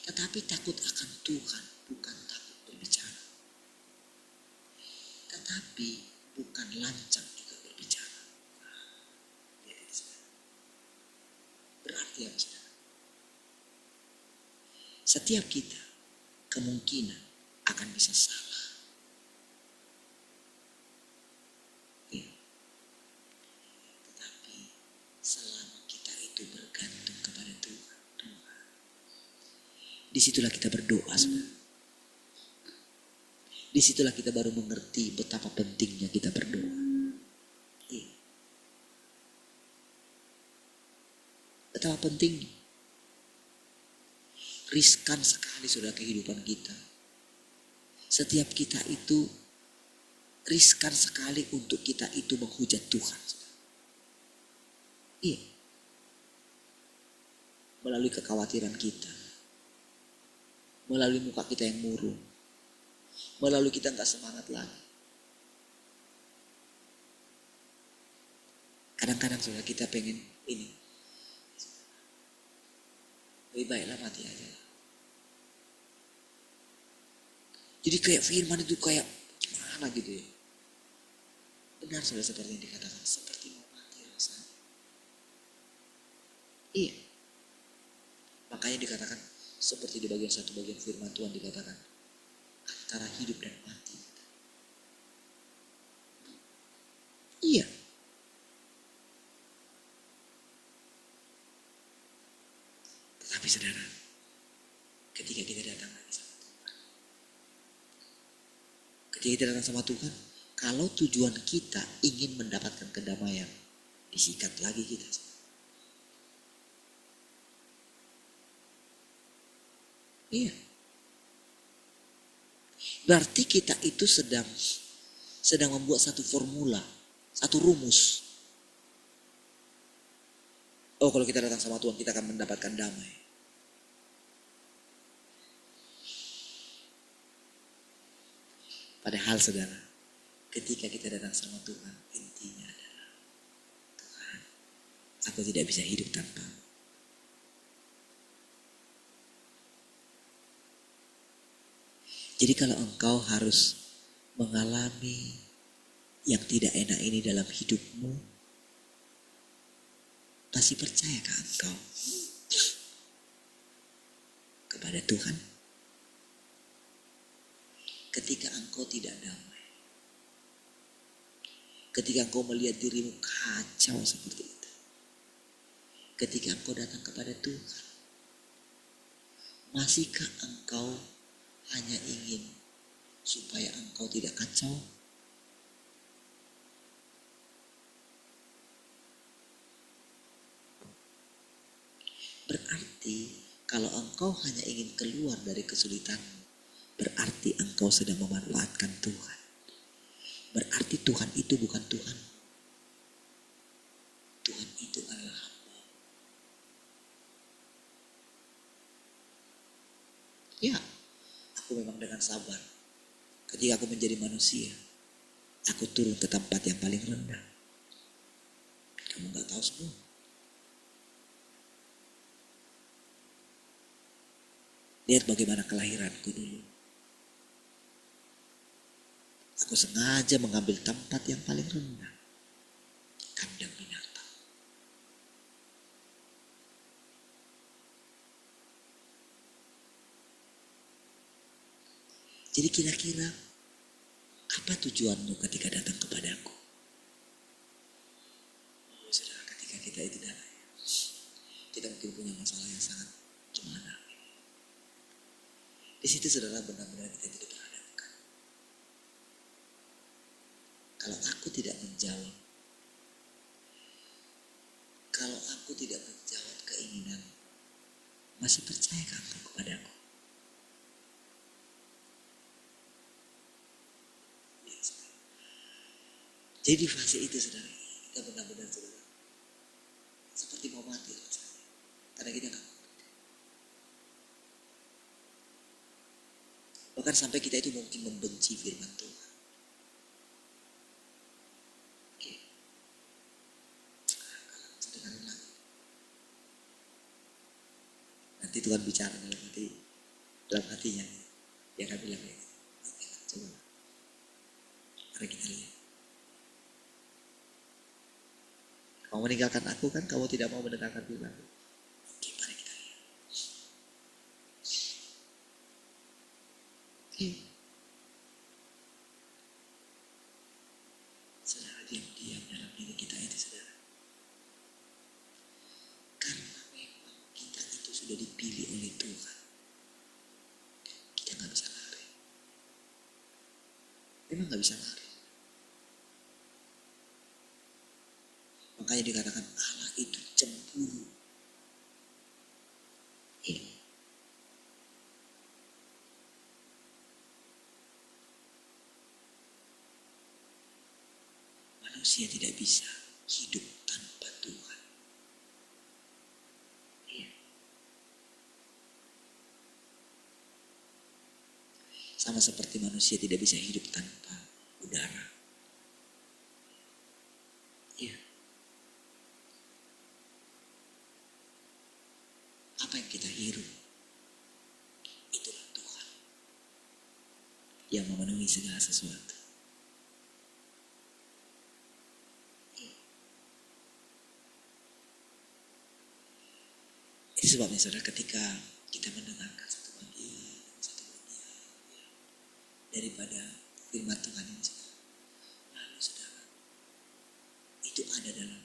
Speaker 1: Tetapi takut akan Tuhan bukan takut berbicara, tetapi bukan lancang juga berbicara. Berarti apa, saudara? Setiap kita kemungkinan akan bisa salah. Tetapi selama kita itu bergantung kepada Tuhan, disitulah kita berdoa, saudara. Disitulah kita baru mengerti betapa pentingnya kita berdoa. Betapa pentingnya. Riskan sekali, saudara, kehidupan kita. Setiap kita itu riskan sekali untuk kita itu menghujat Tuhan, saudara. Iya. Melalui kekhawatiran kita, melalui muka kita yang murung, melalui kita gak semangat lagi. Kadang-kadang, saudara, kita pengen ini, lebih baiklah mati aja. Jadi kayak firman itu kayak gimana gitu ya. Benar, saudara, seperti yang dikatakan, seperti mau mati rasanya. Iya. Makanya dikatakan seperti di bagian satu bagian firman Tuhan dikatakan antara hidup dan mati. Iya. Tetapi saudara, ketika kita datang lagi sama Tuhan, ketika kita datang sama Tuhan, kalau tujuan kita ingin mendapatkan kedamaian, disikat lagi kita. Iya. Berarti kita itu sedang membuat satu formula, satu rumus. Oh, kalau kita datang sama Tuhan, kita akan mendapatkan damai. Padahal, saudara, ketika kita datang sama Tuhan, intinya adalah Tuhan, aku tidak bisa hidup tanpa. Jadi kalau engkau harus mengalami yang tidak enak ini dalam hidupmu, pasti percayakah engkau kepada Tuhan? Ketika engkau tidak damai, ketika engkau melihat dirimu kacau seperti itu, ketika engkau datang kepada Tuhan, masihkah engkau hanya ingin supaya engkau tidak kacau? Berarti kalau engkau hanya ingin keluar dari kesulitanmu, berarti engkau sedang memanfaatkan Tuhan. Berarti Tuhan itu bukan Tuhan. Tuhan itu adalah hamba. Ya, aku memang dengan sabar. Ketika aku menjadi manusia, aku turun ke tempat yang paling rendah. Kamu gak tahu semua. Lihat bagaimana kelahiranku dulu. Aku sengaja mengambil tempat yang paling rendah. Kandang binatang. Jadi kira-kira apa tujuanmu ketika datang kepadaku? Oh saudara, ketika kita itu datang, kita mungkin punya masalah yang sangat gimana. Di situ saudara benar-benar kita tidak berhadapkan. Kalau aku tidak menjawab, kalau aku tidak menjawab keinginan, masih percayakah engkau kepadaku? Jadi di fase itu saudara, kita benar-benar saudara seperti mau mati rasanya. Karena kita gak mengerti. Bahkan sampai kita itu mungkin membenci firman Tuhan. Oke. Saya dengarin lagi. Nanti Tuhan bicara dalam hatinya. Dia akan bilang ya, coba. Mari kita lihat. Kamu meninggalkan aku kan, kamu tidak mau mendengarkan firman. Oke, mari kita lihat. Oke. Saudara, diam-diam dalam diri kita itu saudara. Karena memang kita itu sudah dipilih oleh Tuhan. Kita gak bisa lari. Memang gak bisa lari. Makanya dikatakan Allah itu cemburu. Manusia tidak bisa hidup tanpa Tuhan. Sama seperti manusia tidak bisa hidup tanpa udara. Apa yang kita hirup, itulah Tuhan yang memenuhi segala sesuatu. Itu sebabnya saudara, ketika kita mendengarkan satu bagian daripada firman Tuhan ini, lalu saudara, itu ada dalam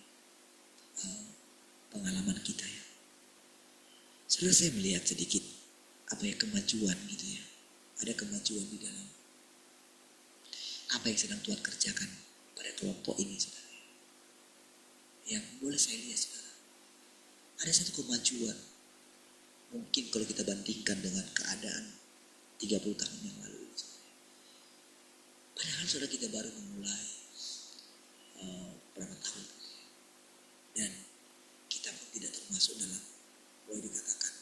Speaker 1: pengalaman kita ya. Saudara, saya melihat sedikit kemajuan gitu ya. Ada kemajuan di dalam apa yang sedang Tuhan kerjakan pada kelompok ini saudara. Yang boleh saya lihat saudara, ada satu kemajuan. Mungkin kalau kita bandingkan dengan keadaan 30 tahun yang lalu saudara. Padahal saudara kita baru memulai berapa tahun. Dan kita pun tidak termasuk dalam boleh dikatakan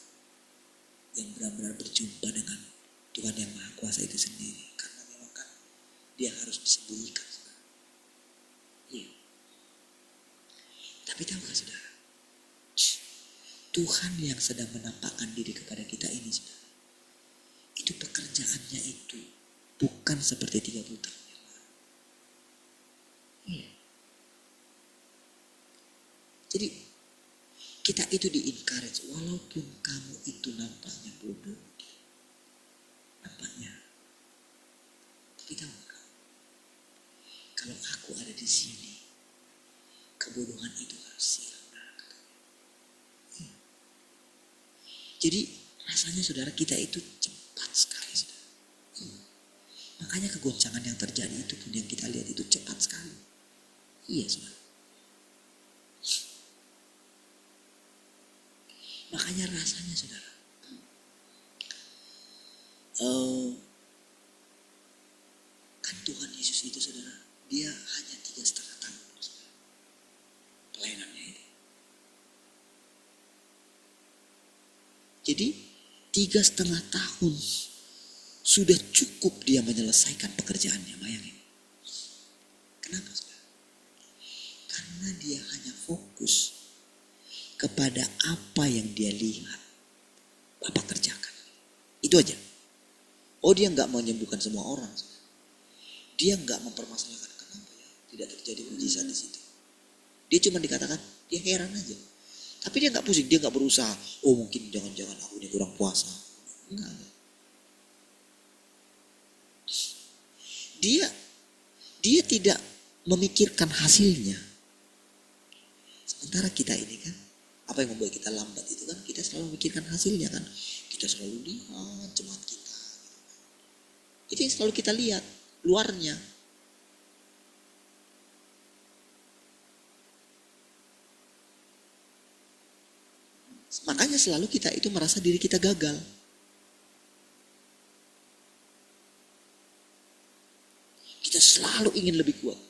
Speaker 1: yang benar-benar berjumpa dengan Tuhan yang Maha Kuasa itu sendiri. Karena memang kan dia harus disembunyikan. Iya. Tapi tahu gak saudara, Tuhan yang sedang menampakkan diri kepada kita ini saudara, itu pekerjaan pekerjaannya itu bukan seperti 30 tahun yang lalu. Iya. Jadi kita itu di-encourage walaupun kamu itu nampaknya bodoh. Nampaknya. Tapi tahu nggak? Kalau aku ada di sini, kebodohan itu harus siap. Iya. Jadi rasanya saudara kita itu cepat sekali. Saudara. Iya. Makanya kegoncangan yang terjadi itu pun yang kita lihat itu cepat sekali. Iya saudara. Makanya rasanya saudara. Kan Tuhan Yesus itu saudara, dia hanya 3,5 tahun saudara, pelayanannya ini. Jadi 3,5 tahun sudah cukup dia menyelesaikan pekerjaannya, bayangin. Kenapa saudara? Karena dia hanya fokus kepada apa yang dia lihat Bapak kerjakan. Itu aja. Oh, dia nggak mau menyembuhkan semua orang. Dia nggak mempermasalahkan kenapa ya tidak terjadi mujizat di situ. Dia cuma dikatakan dia heran aja. Tapi dia nggak pusing, dia nggak berusaha. Oh mungkin jangan-jangan aku ini kurang puasa. Enggak. Dia tidak memikirkan hasilnya. Sementara kita ini kan, apa yang membuat kita lambat itu kan kita selalu memikirkan hasilnya kan. Kita selalu lihat jemaat kita. Itu yang selalu kita lihat, luarnya. Makanya selalu kita itu merasa diri kita gagal. Kita selalu ingin lebih kuat.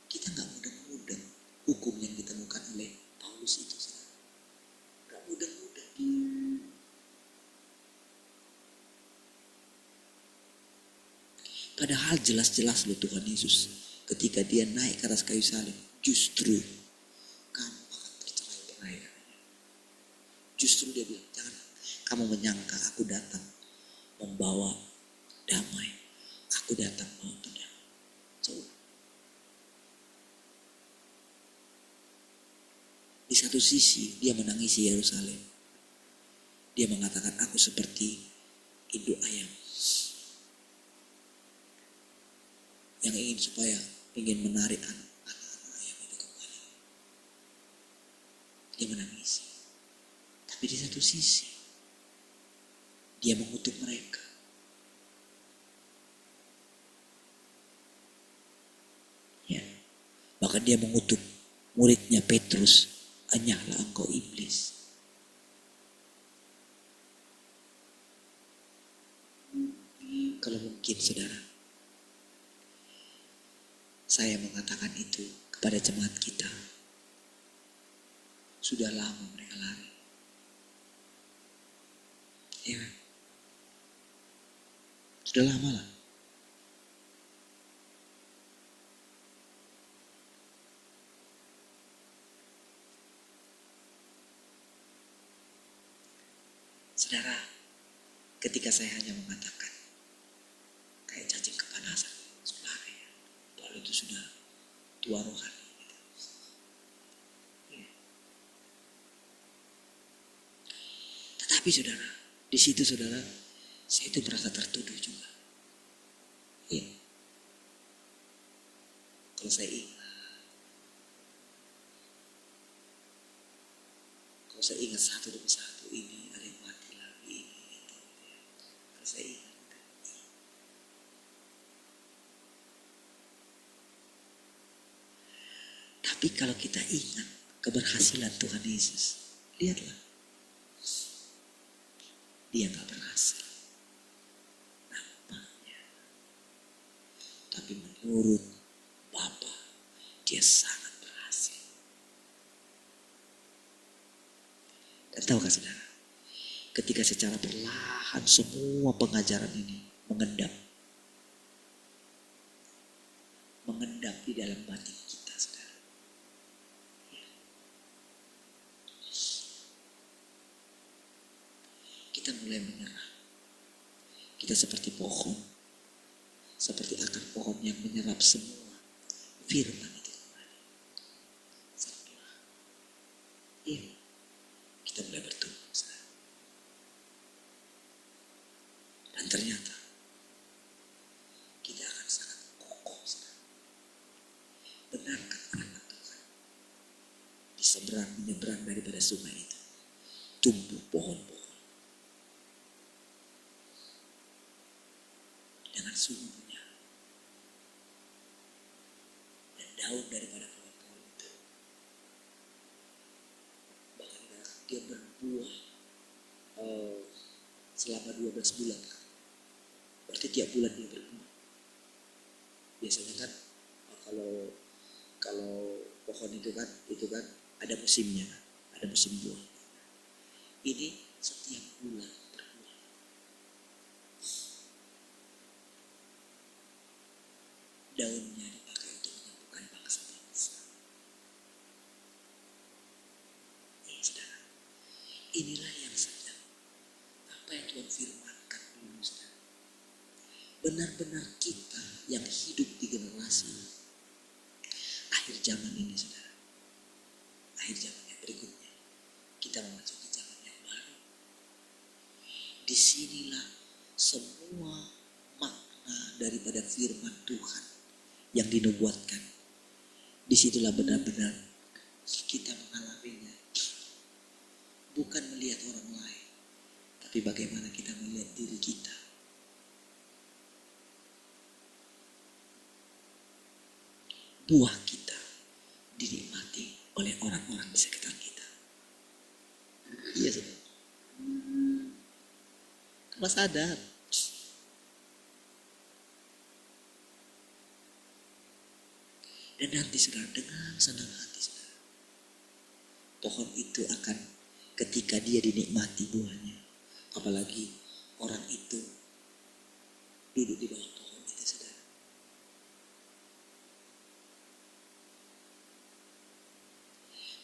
Speaker 1: Kita gak mudah-mudah hukum yang ditemukan oleh Paulus itu. Gak mudah-mudah. Padahal jelas-jelas loh Tuhan Yesus ketika dia naik ke atas kayu salib, justru kamu akan tercerai-berai. Justru dia bilang, jangan kamu menyangka aku datang membawa damai. Aku datang membawa pedang. Coba. Di satu sisi dia menangisi Yerusalem. Dia mengatakan aku seperti induk ayam yang ingin menarik anak-anak ayam itu kembali. Dia menangisi. Tapi di satu sisi dia mengutuk mereka. Ya. Bahkan dia mengutuk muridnya Petrus, "Enyahlah engkau iblis." Kalau mungkin saudara, saya mengatakan itu kepada jemaat kita. Sudah lama mereka lari. Ya. Sudah lama lah. Saudara, ketika saya hanya mengatakan kayak cacing kepanasan, lari, lalu itu sudah tua rohani. Ya. Tetapi saudara, di situ saudara, saya itu merasa tertuduh juga. Ya. Kalau saya ingat satu demi satu ini ada yang mati lagi ini itu. Kalau saya ingat. Tapi kalau kita ingat keberhasilan Tuhan Yesus, lihatlah. Dia gak berhasil. Nampaknya. Tapi menurut Bapa, dia sangat berhasil. Dan tahukah saudara, ketika secara perlahan semua pengajaran ini mengendap di dalam batin kita, saudara. Kita mulai menyerah. Kita seperti pohon, seperti akar pohon yang menyerap semua firman itu kembali. Setelah ini kita mulai bertumbuh, saudara. Dan ternyata kita akan sangat kokoh, saudara. Benarkan firman Tuhan. Di seberang menyeberang daripada sungai itu tumbuh pohon-pohon dengan sungguhnya, dan daun daripada pohon-pohon itu bahkan dia berbuah selama 12 bulan. Berarti tiap bulan dia berbuah. Biasanya kan kalau pohon itu kan ada musimnya, ada musim buah. Ini setiap bulan berbuah. Daunnya dipakai untuk menyembuhkan bangsa-bangsa. Saudara, inilah yang sedang apa yang Tuhan firmankan dulu, saudara. Benar-benar kita yang hidup di generasi akhir zaman ini, saudara. Akhir zaman yang berikutnya, kita memasuki zaman yang baru. Disinilah semua makna daripada firman Tuhan yang dinubuatkan. Disitulah benar-benar kita mengalaminya. Bukan melihat orang lain, tapi bagaimana kita melihat diri kita. Buah kita dinikmati oleh orang-orang di sekitar kita. Iya, saudara. Kalau sadar, dan nanti saudara, dengan senang hati saudara, pohon itu akan, ketika dia dinikmati buahnya, apalagi orang itu duduk di bawah pohon itu, saudara,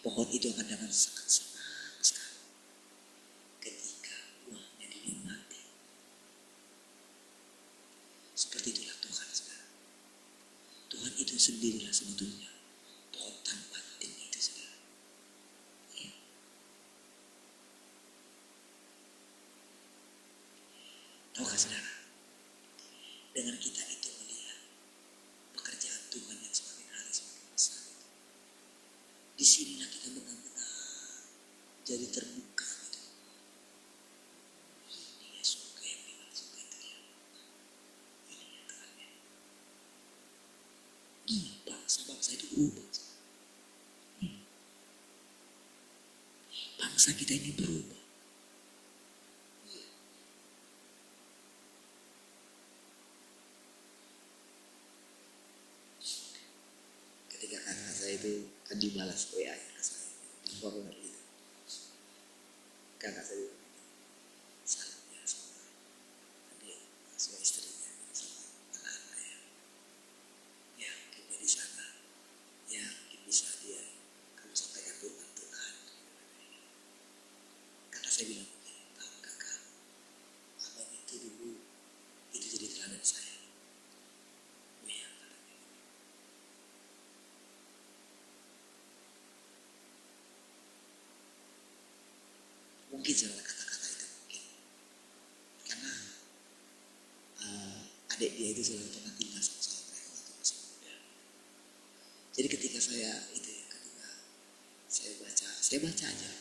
Speaker 1: pohon itu akan dengan sangat senang sekali ketika buahnya dinikmati. Seperti itulah Tuhan, saudara. Tuhan itu sendirilah sebetulnya pohon tanpa ranting itu, saudara. Ya. Tahukah saudara, dengan kita itu melihat pekerjaan Tuhan yang semakin hari semakin besar, disinilah kita benar-benar jadi terbuka gitu. Ini ya surga yang memang surga itu ya. Ini ya Tuhan ya. Ini bangsa-bangsa itu berubah. Bangsa kita ini berubah. Ketika kakak saya itu kan dibalas WA ke saya di forward itu, kakak saya bilang, salam ya sama dia, sama istrinya, sama anak-anaknya. Ya mungkin di sana, ya mungkin bisa dia kamu sampaikan firman Tuhan. Kakak saya bilang begini, tahu kakak, abang itu dulu itu jadi teladan saya. Oh ya, katanya. Mungkin saudara kata-kata itu mungkin karena adik dia itu selalu pernah tinggal sama mereka waktu masih muda. Jadi ketika saya itu ya, ketika saya baca aja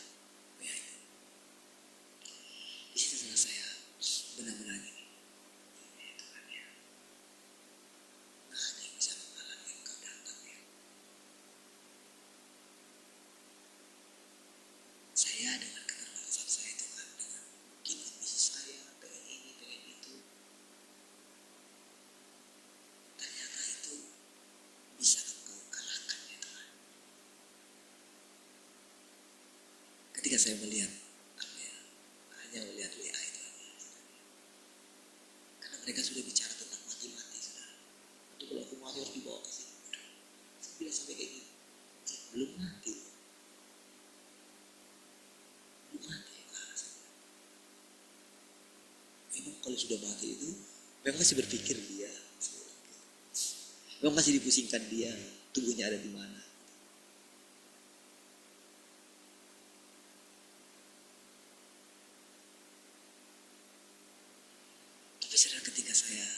Speaker 1: ya itu. Di situ saya benar-benar ini Tuhan ya. Nggak ada yang bisa menghalangi Engkau datang ya. Saya dengan keterbatasan saya Tuhan, dengan mungkin ambisi saya, pengen ini, pengen itu, ternyata itu bisa Engkau kalahkan ya Tuhan. Ketika saya melihat hanya melihat WA itu aja, karena mereka sudah bicara tentang mati-mati, saudara. Nanti kalau aku mati harus dibawa ke sini. Saya bilang sampai kayak gini, belum mati. Belum mati. Memang kalau sudah sudah mati itu memang masih berpikir dia, memang masih dipusingkan dia, tubuhnya ada di mana. Tapi saudara, ketika saya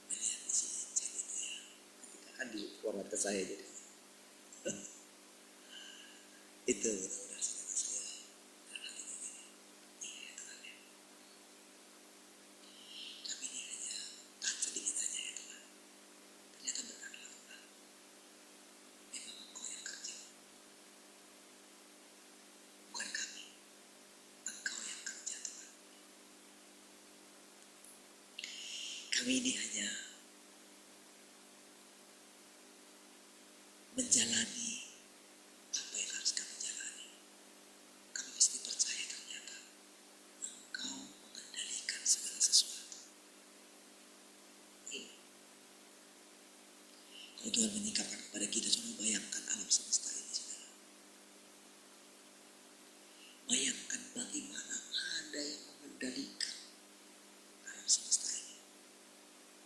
Speaker 1: melihat isi chat itu ya, ketika kan di format ke saya jadi itu benar-benar saudara, saya dalam hati begini, iya ya Tuhan ya, kami ini hanya taat sedikit aja ya Tuhan. Ternyata benar Tuhan, memang Engkau yang kerja, bukan kami, Engkau yang kerja Tuhan. Kami ini hanya menjalani apa yang harus kami jalani. Kami mesti percaya ternyata Engkau mengendalikan segala sesuatu. Kalau Tuhan menyingkapkan kepada kita, coba bayangkan alam semesta ini, saudara. Bayangkan bagaimana ada yang mengendalikan alam semesta ini.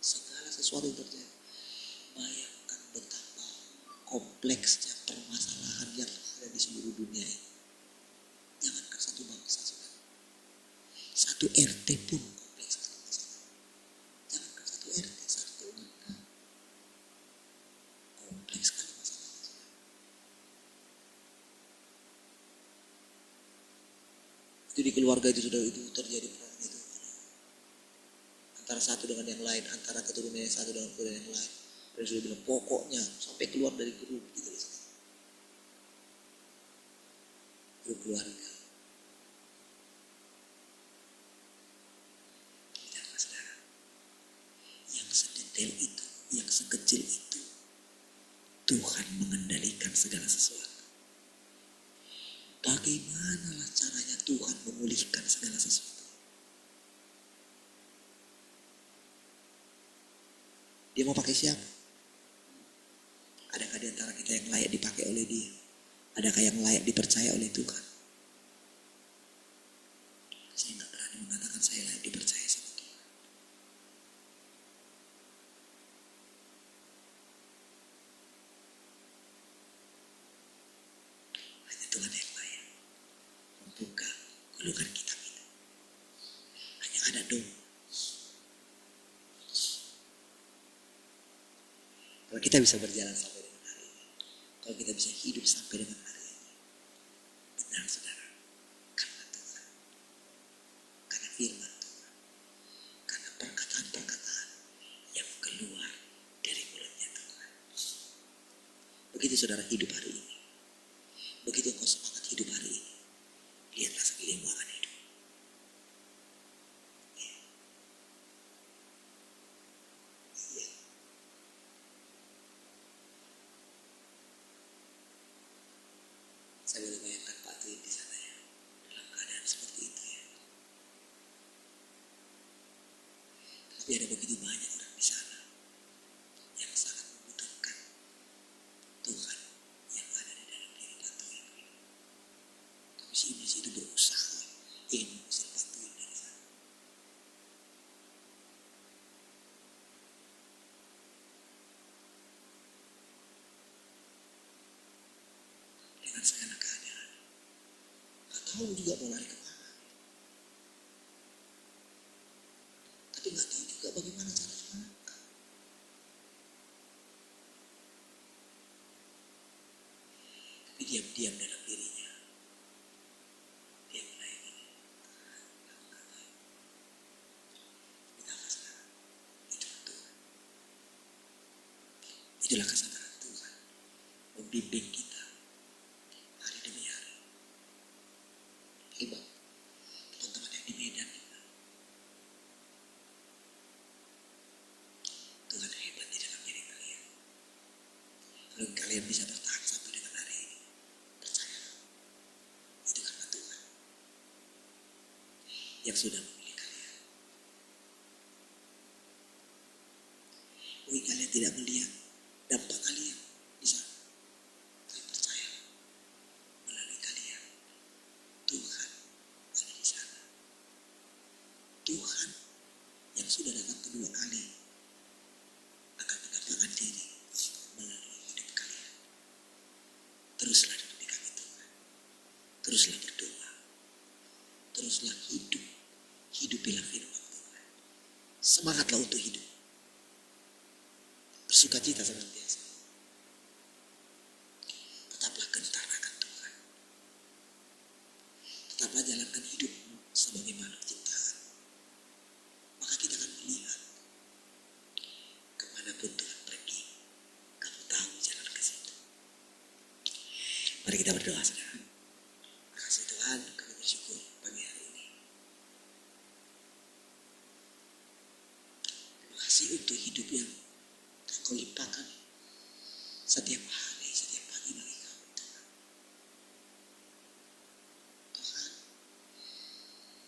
Speaker 1: Segala sesuatu yang terjadi. Bayangkan betapa kompleksnya permasalahan yang ada di seluruh dunia ini. Jangankan satu bangsa, saudara. Satu RT pun kompleks sekali masalah. Jangankan satu RT, satu negara. Kompleks sekali masalahnya, saudara. Itu di keluarga itu, saudara, itu terjadi perang itu. Antara satu dengan yang lain, antara keturunan yang satu dengan keturunan yang lain. Dan sudah bilang pokoknya sampai keluar dari grup gitu loh. Grup keluarga. Lihatlah saudara, yang sedetail itu, yang sekecil itu, Tuhan mengendalikan segala sesuatu. Bagaimanalah caranya Tuhan memulihkan segala sesuatu? Dia mau pakai siapa? Adakah di antara kita yang layak dipakai oleh Dia? Adakah yang layak dipercaya oleh Tuhan? Saya nggak berani mengatakan saya layak dipercaya sama Tuhan. Hanya Tuhan yang layak membuka gulungan kitab itu. Hanya ada doa. Kalau kita bisa berjalan sampai dengan hari ini, kalau kita bisa hidup sampai dengan hari ini, benar saudara, karena Tuhan, karena firman Tuhan, karena perkataan-perkataan yang keluar dari mulutnya Tuhan. Begitu saudara hidup hari ini, begitu engkau semangat hidup hari ini, lihatlah sekelilingmu akan hidup. Iya. Iya. Saya boleh bayangkan Pak Tuin di sana ya, dalam keadaan seperti itu ya. Tapi ada begitu banyak orang di sana yang sangat membutuhkan Tuhan yang ada di dalam diri Pak Tuin. Tapi si iblis itu berusaha ingin mengusir Pak Tuin dari sana. Dengan segala keadaan, gak tahu juga mau lari kemana. Tapi gak tahu juga bagaimana caranya melangkah. Tapi diam-diam dalam dirinya, dia mulai ini. Aku gak tahu. Betapa sekarang, itulah Tuhan. Itulah kesabaran Tuhan membimbing kita hari demi hari. Hebat. Teman-teman yang di Medan juga. Tuhan hebat di dalam diri kalian. Kalau kalian bisa bertahan sampai dengan hari ini, percayalah, itu karena Tuhan yang sudah memilih kalian. Mungkin kalian tidak melihat dampak kalian di sana, tapi percayalah, melalui kalian Tuhan ada di sana. Tuhan yang sudah datang kedua kali akan menampakkan diri melalui hidup kalian. Teruslah duduk di kaki Tuhan. Teruslah berdoa. Teruslah hidup. Hidupilah firman Tuhan. Semangatlah untuk hidup. Bersukacita senantiasa. Tetaplah gentar akan Tuhan. Tetaplah jalankan hidupmu sebagai makhluk ciptaan. Maka kita akan melihat kemanapun Tuhan pergi, kamu tahu jalan ke situ. Mari kita berdoa, saudara. Terima kasih Tuhan, kami bersyukur pagi hari ini. Terima kasih untuk hidup yang Kau limpahkan setiap hari, setiap pagi bagi kami, Tuhan. Tuhan,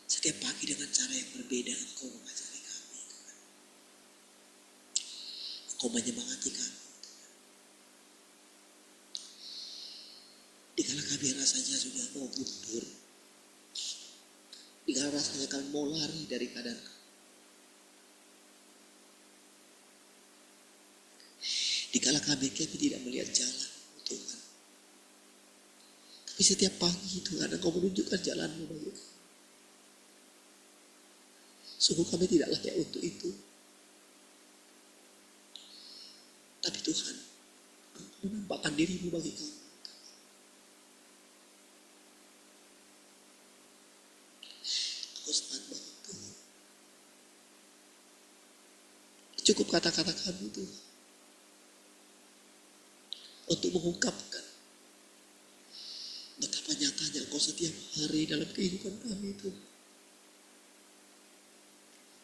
Speaker 1: setiap pagi dengan cara yang berbeda Engkau mengajari kami, Tuhan. Engkau menyemangati kami, Tuhan. Dikala kami rasanya sudah mau mundur, dikala rasanya kami mau lari dari keadaan kami, dikala kami tidak melihat jalan, Tuhan. Tapi setiap pagi Tuhan, Engkau menunjukkan jalan-Mu bagi kami. Sungguh kami tidak layak untuk itu. Tapi Tuhan, Engkau menampakkan diri-Mu bagi kami. Engkau sangat baik, Tuhan. Cukup kata-kata kami, Tuhan, untuk mengungkapkan betapa nyatanya Engkau setiap hari dalam kehidupan kami itu.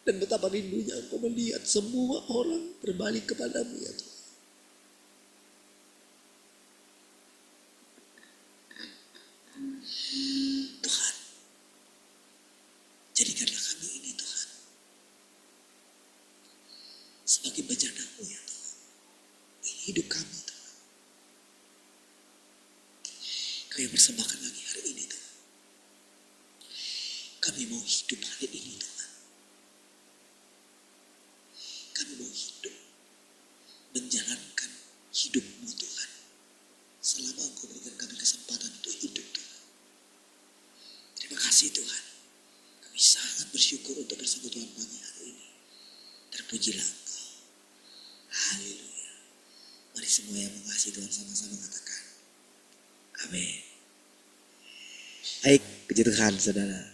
Speaker 1: Dan betapa rindunya Engkau melihat semua orang berbalik kepadamu, ya Tuhan. Tuhan, jadikanlah kami ini, Tuhan, sebagai bejana-Mu, ya Tuhan. Ini hidup kami, Tuhan. Kami persembahkan lagi hari ini, Tuhan. Kami mau hidup hari ini, Tuhan. Kami mau hidup, menjalankan hidup-Mu, Tuhan. Selama Engkau berikan kami kesempatan untuk hidup, Tuhan. Terima kasih, Tuhan. Kami sangat bersyukur untuk persekutuan pagi hari ini. Terpujilah Engkau. Haleluya. Mari semua yang mengasihi Tuhan sama-sama katakan amin. Baik, puji Tuhan, saudara.